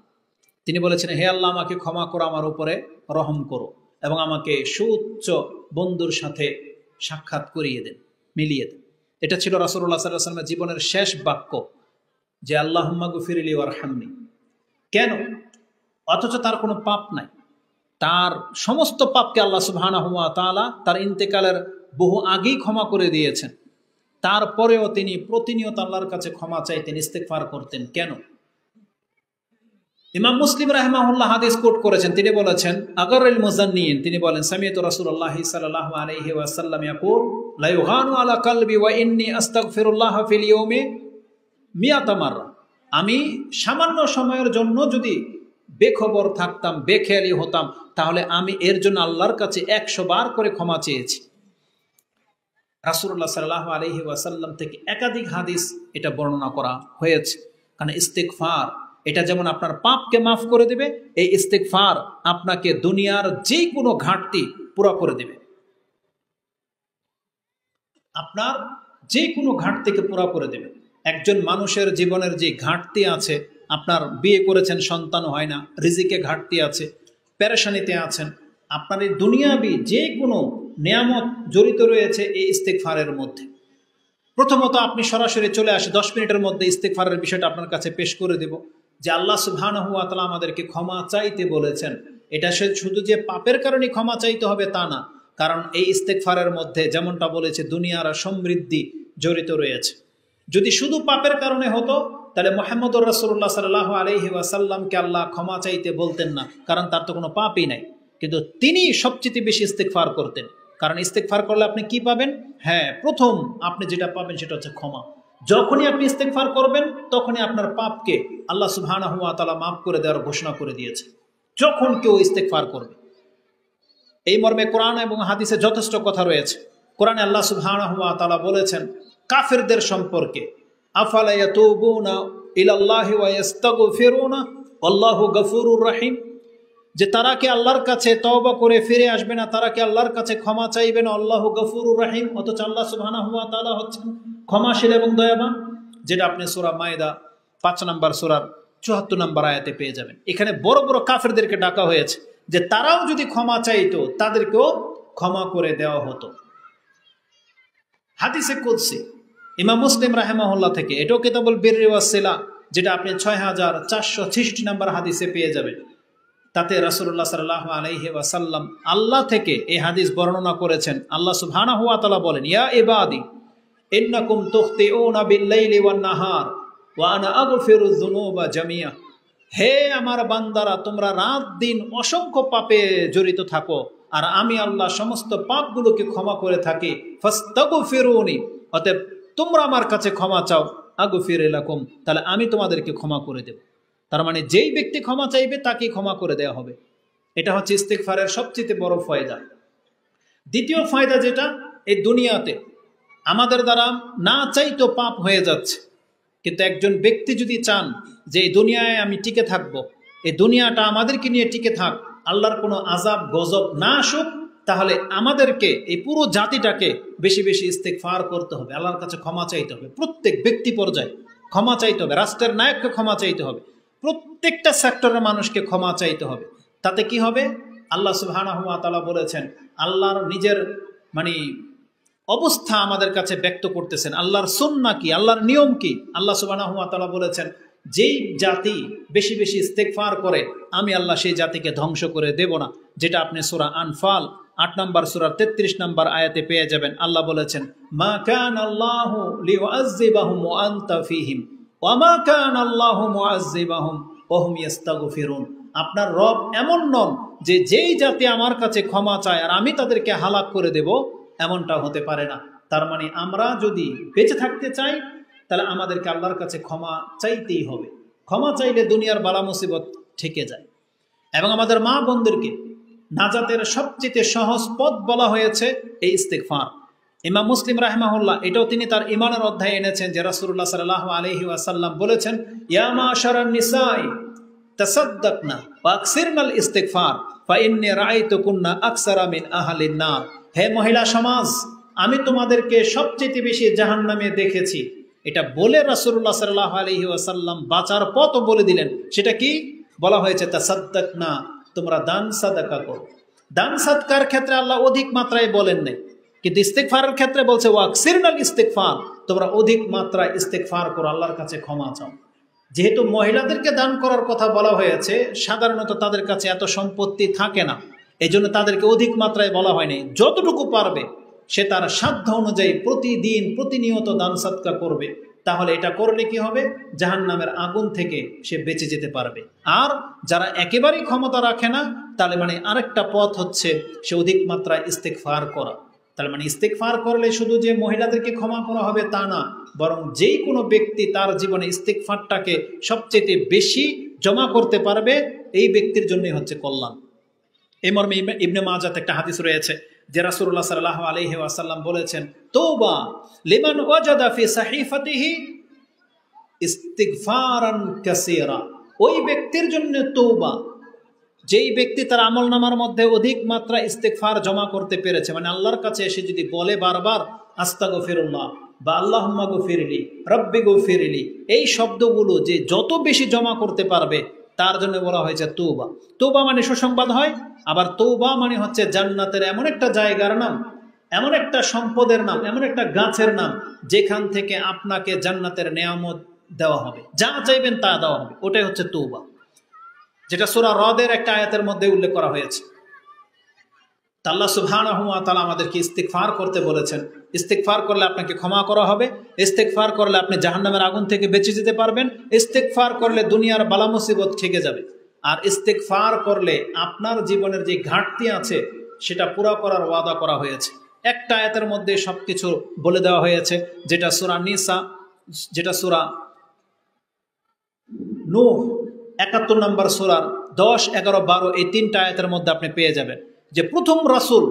তিনি বলেছেন, হে আল্লাহ আমাকে ক্ষমা করো, আমার উপরে রহম করো এবং আমাকে সুউচ্চ বন্ধুর সাথে সাক্ষাৎ করিয়ে দেন, মিলিয়ে দেন। এটা ছিল রাসূলুল্লাহ সাল্লাল্লাহু আলাইহি ওয়াসাল্লামের জীবনের শেষ বাক্য, যে আল্লাহুম্মা গফিরলি ওয়ারহামনি। কেন? অথচ তার কোনো পাপ নাই, তার সমস্ত পাপকে আল্লাহ সুবহানাহু ওয়া তাআলা তার ইন্তেকালের বহু আগেই ক্ষমা করে দিয়েছেন। তারপরেও তিনি প্রতিনিয়ত আল্লাহর কাছে ক্ষমা চাইতেন, ইস্তেগফার করতেন। কেন? ইমাম মুসলিম রাহিমাহুল্লাহ হাদিস কোট করেছেন, তিনি বলেছেন, আগারুল মুজান্নিন, তিনি বলেন, সামিআতু রাসূলুল্লাহ সাল্লাল্লাহু আলাইহি ওয়াসাল্লাম ইয়াকুল লা ইউগানু আলা কলবি ওয়া ইন্নী আস্তাগফিরুল্লাহ ফিল ইয়াউমি মিয়াতা মাররা। আমি সামান্য সময়ের জন্য যদি বেখবর থাকতাম, বেখেয়ালি হতাম, তাহলে আমি এর জন্য আল্লাহর কাছে 100 বার করে ক্ষমা চেয়েছি। রাসূলুল্লাহ সাল্লাল্লাহু আলাইহি ওয়াসাল্লাম থেকে একাধিক হাদিস এটা বর্ণনা করা হয়েছে। কারণ ইস্তেগফার এটা যেমন আপনার পাপকে মাফ করে দেবে, এই ইস্তেগফার আপনাকে দুনিয়ার যে কোনো ঘাটতি পুরো করে দেবে, আপনার যে কোনো ঘাটতিকে পুরো করে দেবে। একজন মানুষের জীবনের যে ঘাটতি আছে, আপনার বিয়ে করেছেন সন্তান হয় না, রিজিকে ঘাটতি আছে, পেরেশানিতে আছেন, আপনার এই দুনিয়াবি যে কোনো নিয়ামত জড়িত রয়েছে এই ইস্তেগফারের মধ্যে। প্রথমত আপনি সরাসরি চলে আসে 10 মিনিটের মধ্যে ইস্তেগফারের বিষয়টা আপনার কাছে পেশ করে দেব যে আল্লাহ সুবহানাহু ওয়া তাআলা আমাদেরকে ক্ষমা চাইতে বলেছেন। এটা শুধু যে পাপের কারণে ক্ষমা চাইতে হবে তা না, কারণ এই ইস্তেগফারের মধ্যে যেমনটা বলেছে দুনিয়ার সমৃদ্ধি জড়িত রয়েছে। যদি শুধু পাপের কারণে হতো তাহলে মুহাম্মদুর রাসূলুল্লাহ সাল্লাল্লাহু আলাইহি ওয়াসাল্লামকে আল্লাহ ক্ষমা চাইতে বলতেন না, কারণ তার তো কোনো পাপই নাই। কিন্তু তিনি সবচেয়ে বেশি ইস্তেগফার করতেন, কারণ ইস্তেগফার করলে আপনি কি পাবেন? হ্যাঁ, প্রথম আপনি যেটা পাবেন সেটা হচ্ছে ক্ষমা। যখনই আপনি ইস্তেগফার করবেন তখনই আপনার পাপকে আল্লাহ সুবহানাহু ওয়া তাআলা মাফ করে দেওয়ার ঘোষণা করে দিয়েছে, যখন কেউ ইস্তেগফার করবে। এই মর্মে কোরআন এবং হাদিসে যথেষ্ট কথা রয়েছে। কোরআনে আল্লাহ সুবহানাহু ওয়া তাআলা বলেছেন কাফিরদের সম্পর্কে, আফালা ইয়াতুবুনা ইলাল্লাহি ওয়া ইস্তাগফিরুনা আল্লাহু গফুরুর রহিম, যে তারা কি আল্লাহর কাছে তওবা করে ফিরে আসবে না, তারা কি আল্লাহর কাছে ক্ষমা চাইবে না, আল্লাহু গফুরুর রহিম, অথচ আল্লাহ সুবহানাহু ওয়া তাআলা হচ্ছেন ক্ষমাশীল এবং দয়াবান, যেটা আপনি সূরা মাইদা 5 নম্বর সূরার 74 নম্বর আয়াতে পেয়ে যাবেন। এখানে বড় বড় কাফেরদেরকে ডাকা হয়েছে যে তারাও যদি ক্ষমা চাইতো তাদেরকেও ক্ষমা করে দেওয়া হতো। হাদিসে কুদসি ইমাম মুসলিম রাহিমাহুল্লাহ থেকে, এটাও কিতাবুল বিররি ওয়াস সিলা, যেটা আপনি 6466 নম্বর হাদিসে পেয়ে যাবেন। তাতে রাসূলুল্লাহ সাল্লাল্লাহু আলাইহি ওয়াসাল্লাম আল্লাহ থেকে এই হাদিস বর্ণনা করেছেন। আল্লাহ সুবহানাহু ওয়া তাআলা বলেন, ইয়া ইবাদি ইন্নাকুম তুখতিউনা বিল-লাইলি ওয়ান-নাহার ওয়া আনা আগফিরুয যুনুবা জামিয়া, হে আমার বান্দারা, তোমরা রাত দিন অসংখ্য পাপে জড়িত থাকো আর আমি আল্লাহ সমস্ত পাপগুলোকে ক্ষমা করে থাকি। ফাস্তাগফিরুনি, অতএব তোমরা আমার কাছে ক্ষমা চাও, আগফির লাকুম, তাহলে আমি তোমাদেরকে ক্ষমা করে দেব। তার মানে যেই ব্যক্তি ক্ষমা চাইবে তাকে ক্ষমা করে দেওয়া হবে। এটা হচ্ছে ইস্তেগফারের সবচেয়ে বড় ফায়দা। দ্বিতীয় ফায়দা যেটা, এই দুনিয়াতে আমাদের দ্বারা না চাইতো পাপ হয়ে যাচ্ছে, কিন্তু একজন ব্যক্তি যদি চান যে এই দুনিয়ায় আমি টিকে থাকব, এই দুনিয়াটা আমাদেরকে নিয়ে টিকে থাক, আল্লাহর কোনো আযাব গজব না আসুক, তাহলে আমাদেরকে এই পুরো জাতিটাকে বেশি বেশি ইস্তেগফার করতে হবে, আল্লাহর কাছে ক্ষমা চাইতে হবে। প্রত্যেক ব্যক্তি পর্যায়ে ক্ষমা চাইতে হবে, রাষ্ট্রের নায়ককে ক্ষমা চাইতে হবে, প্রত্যেকটা সেক্টরের মানুষকে ক্ষমা চাইতে হবে। তাতে কি হবে? আল্লাহ সুবহানাহু ওয়া তাআলা বলেছেন, আল্লাহর নিজের অবস্থা আমাদের কাছে ব্যক্ত করতেছেন, আল্লাহর সুন্নাহ কি, আল্লাহর নিয়ম কি। আল্লাহ সুবহানাহু ওয়া তাআলা বলেছেন, যেই জাতি বেশি বেশি ইস্তেগফার করে আমি আল্লাহ সেই জাতিকে ধ্বংস করে দেব না, যেটা আপনি সূরা আনফাল 8 নম্বর সূরার 33 নম্বর আয়াতে পেয়ে যাবেন। আল্লাহ বলেছেন, মা কানা আল্লাহু লিউআযযিবাহুম ওয়া আনতা ফীহিম ওয়া মা কানা আল্লাহু মুআযযিবাহুম ওয়া হুম ইস্তাগফিরুন। আপনার রব এমন নন যে যেই জাতি আমার কাছে ক্ষমা চায় আর আমি তাদেরকে হালাক করে দেব, এমনটা হতে পারে না। তার মানে আমরা যদি বেঁচে থাকতে চাই তাহলে আমাদেরকে আল্লাহর কাছে ক্ষমা চাইতেই হবে। ক্ষমা চাইলে দুনিয়ার বালা মুসিবত ঠেকে যায়। এবং আমাদের মা বোনদেরকে নাজাতের সবচেয়ে সহজ পথ বলা হয়েছে এই ইস্তেগফার। ইমাম মুসলিম রাহিমাহুল্লাহ এটাও তিনি তার ঈমানের অধ্যায়ে এনেছেন যে রাসূলুল্লাহ সাল্লাল্লাহু আলাইহি ওয়াসাল্লাম বলেছেন, ইয়া মাশারান নিসাই তাসাদ্দাকনা ওয়া আকসিরনাল ইস্তিগফার ফাইন্নী রাআইতুকুন্না আকসারা মিন আহলিন নার। হে মহিলা সমাজ, আমি তোমাদেরকে সবচেয়ে বেশি জাহান্নামে দেখেছি। এটা বলে রাসূলুল্লাহ সাল্লাল্লাহু আলাইহি ওয়াসাল্লাম বাঁচার পথও বলে দিলেন। সেটা কি বলা হয়েছে? তাসাদ্দাকনা, তোমরা দান সাদাকা করো। দান সাদকার ক্ষেত্রে আল্লাহ অধিক মাত্রায় বলেন নাই, কিন্তু ইস্তেগফারের ক্ষেত্রে বলছে ওয়া আকসিরনাল ইস্তিগফার, তোমরা অধিক মাত্রায় ইস্তেগফার করো, আল্লাহর কাছে ক্ষমা চাও। যেহেতু মহিলাদেরকে দান করার কথা বলা হয়েছে, সাধারণত তাদের কাছে এত সম্পত্তি থাকে না, এই জন্য তাদেরকে অধিক মাত্রায় বলা হয়নি। যতটুকু পারবে সে তার সাধ্য অনুযায়ী প্রতিদিন প্রতিনিয়ত দান সাদকা করবে। তাহলে এটা করলে কি হবে? জাহান্নামের আগুন থেকে সে বেঁচে যেতে পারবে। আর যারা একেবারেই ক্ষমতা রাখে না, তাহলে মানে আরেকটা পথ হচ্ছে সে অধিক মাত্রায় ইস্তেগফার করা। তার মানে ইস্তেগফার করলে শুধু যে মহিলাদেরকে ক্ষমা করা হবে তা না, বরং যেই কোনো ব্যক্তি তার জীবনে ইস্তেগফারটাকে সবচেয়ে বেশি জমা করতে পারবে, এই ব্যক্তির জন্যই হচ্ছে কল্যাণ। এই মর্মে ইবনে মাজাতে একটা হাদিস রয়েছে যে রাসূলুল্লাহ সাল্লাল্লাহু আলাইহি ওয়াসাল্লাম বলেছেন, তওবা লিমান ওয়াজাদা ফি সাহিফাতিহি ইস্তিগফারান কাসীরা। ওই ব্যক্তির জন্য তওবা, যেই ব্যক্তি তার আমলনামার মধ্যে অধিক মাত্রা ইস্তেগফার জমা করতে পেরেছে, মানে আল্লাহর কাছে এসে যদি বলে বারবার আস্তাগফিরুল্লাহ বা আল্লাহুম্মা গফিরলি রব্বি গফিরলি, এই শব্দগুলো যে যত বেশি জমা করতে পারবে তার জন্য বলা হয়েছে তওবা। তওবা মানে সুসংবাদ হয়, আবার তওবা মানে হচ্ছে জান্নাতের এমন একটা জায়গার নাম এমন একটা সম্পদের নাম, এমন একটা গাছের নাম যেখান থেকে আপনাকে জান্নাতের নেয়ামত দেওয়া হবে, যা চাইবেন তা দেওয়া হবে। ওটাই হচ্ছে তওবা, যেটা সূরা রদের একটা আয়াতের মধ্যে উল্লেখ করা হয়েছে। আল্লাহ সুবহানাহু ওয়া তাআলা আমাদেরকে ইস্তিগফার করতে বলেছেন। ইস্তিগফার করলে আপনাকে ক্ষমা করা হবে, ইস্তিগফার করলে আপনি জাহান্নামের আগুন থেকে বেঁচে যেতে পারবেন, ইস্তিগফার করলে দুনিয়ার বালা মুসিবত ঠেকে যাবে, আর ইস্তিগফার করলে আপনার জীবনের যে ঘাটতি আছে সেটা পুরো করার ওয়াদা করা হয়েছে। একটা আয়াতের মধ্যে সবকিছু বলে দেওয়া হয়েছে, যেটা সূরা নিসা, যেটা সূরা নূহ 71 নম্বর সূরার 10, 11, 12 এই তিনটা আয়াতের মধ্যে আপনি পেয়ে যাবেন যে প্রথম রাসূল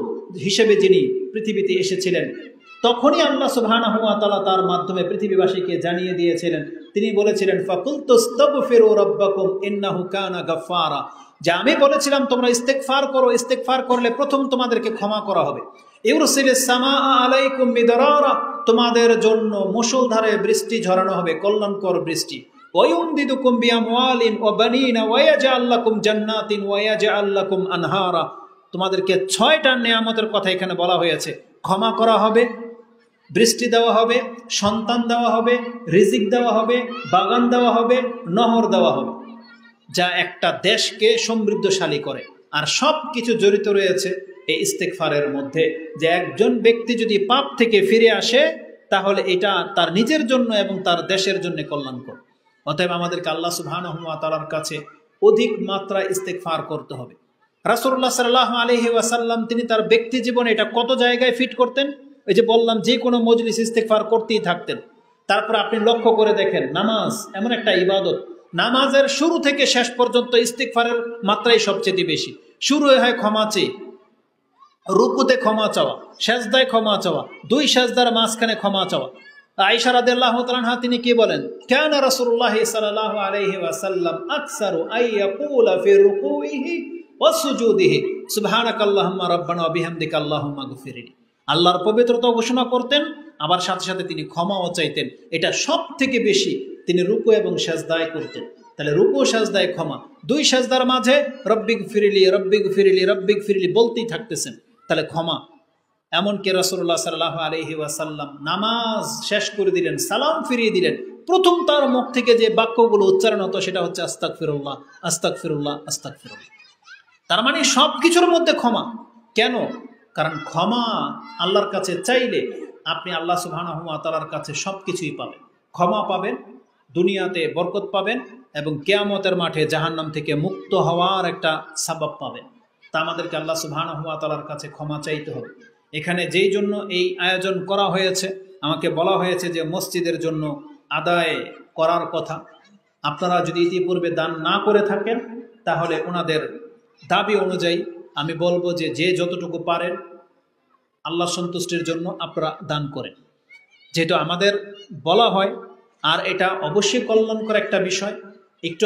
হিসেবে যিনি পৃথিবীতে এসেছিলেন, তখনই আল্লাহ সুবহানাহু ওয়া তাআলা তার মাধ্যমে পৃথিবীবাসীকে জানিয়ে দিয়েছিলেন। তিনি বলেছিলেন, ফাকুলতুস্তাগফিরু রাব্বাকুম ইন্নাহু কানা গাফফারা, যে আমি বলেছিলাম তোমরা ইস্তিগফার করো, ইস্তিগফার করলে প্রথম তোমাদেরকে ক্ষমা করা হবে। ইউরসিলিস সামাআ আলাইকুম মিদরারা, তোমাদের জন্য মুষলধারে বৃষ্টি ঝরানো হবে, কল্যাণকর বৃষ্টি। ওয়ায়ুমদিদুকুম বিআমওয়ালিন ওয়া বানিনা ওয়া ইয়াজআল লাকুম জান্নাতিন ওয়া ইয়াজআল লাকুম আনহারা, তোমাদেরকে 6টা নিয়ামতের কথা এখানে বলা হয়েছে। ক্ষমা করা হবে, বৃষ্টি দেওয়া হবে, সন্তান দেওয়া হবে, রিজিক দেওয়া হবে, বাগান দেওয়া হবে, নহর দেওয়া হবে, যা একটা দেশকে সমৃদ্ধশালী করে। আর সব কিছু জড়িত রয়েছে এই ইস্তিগফারের মধ্যে, যে একজন ব্যক্তি যদি পাপ থেকে ফিরে আসে তাহলে এটা তার নিজের জন্য এবং তার দেশের জন্য কল্যাণকর। অতএব আমাদেরকে আল্লাহ সুবহানাহু ওয়া তাআলার কাছে অধিক মাত্রায় ইস্তিগফার করতে হবে। রাসূলুল্লাহ সাল্লাল্লাহু আলাইহি ওয়াসাল্লাম তিনি তার ব্যক্তি জীবনে এটা কত জায়গায় ফিট করতেন। ওই যে বললাম, যে কোনো মজলিস ইস্তিগফার করতেই থাকতেন। তারপর আপনি লক্ষ্য করে দেখেন, নামাজ এমন একটা ইবাদত, নামাজের শুরু থেকে শেষ পর্যন্ত ইস্তিগফারের মাত্রাই সবচেয়ে বেশি। শুরু হয় ক্ষমা চেয়ে, রুকুতে ক্ষমা চাওয়া, সেজদায় ক্ষমা চাওয়া, 2 সেজদার মাঝখানে ক্ষমা চাওয়া। আয়েশা রাদিয়াল্লাহু তাআলা আনহা তিনি কি বলেন, কানা রাসূলুল্লাহ সাল্লাল্লাহু আলাইহি ওয়াসাল্লাম আকসারু আইয়াকুলা ফি রুকুইহি ওয়া সুজুদিহি সুবহানাকাল্লাহুম্মা রাব্বানা ওয়া বিহামদিকা আল্লাহুম্মা গফিরলি। আল্লাহর পবিত্রতা ঘোষণা করতেন, আবার সাথে সাথে তিনি ক্ষমাও চাইতেন। এটা সব থেকে বেশি তিনি রুকু এবং সেজদায় করতেন। তাহলে রুকু সেজদায় ক্ষমা, 2 সেজদার মাঝে রব্বিগ ফিরিলি রব্বিগ ফিরিলি রব্বিগ ফিরিলি বলতেই থাকতেছেন, তাহলে ক্ষমা। এমনকি রাসূলুল্লাহ সাল্লাল্লাহু আলাইহি ওয়াসাল্লাম নামাজ শেষ করে দিলেন, সালাম ফিরিয়ে দিলেন, প্রথম তার মুখ থেকে যে বাক্যগুলো উচ্চারণ হতো সেটা হচ্ছে আস্তাগফিরুল্লাহ আস্তাগফিরুল্লাহ আস্তাগফিরুল্লাহ। তার মানে সব কিছুর মধ্যে ক্ষমা। কেন? কারণ ক্ষমা আল্লাহর কাছে চাইলে আপনি আল্লাহ সুবহানাহু ওয়া তাআলার কাছে সব কিছুই পাবেন। ক্ষমা পাবেন, দুনিয়াতে বরকত পাবেন, এবং কিয়ামতের মাঠে জাহান্নাম থেকে মুক্ত হওয়ার একটা সাবাব পাবেন। তা আমাদেরকে আল্লাহ সুবহানাহু ওয়া তাআলার কাছে ক্ষমা চাইতে হবে। এখানে যেই জন্য এই আয়োজন করা হয়েছে, আমাকে বলা হয়েছে যে মসজিদের জন্য আদায় করার কথা। আপনারা যদি ইতিপূর্বে দান না করে থাকেন তাহলে ওনাদের দাবি অনুযায়ী আমি বলবো যে যে যতটুকু পারেন আল্লাহ সন্তুষ্টির জন্য আপনারা দান করেন, যেহেতু আমাদের বলা হয়। আর এটা অবশ্যই কল্যাণকর একটা বিষয়। একটু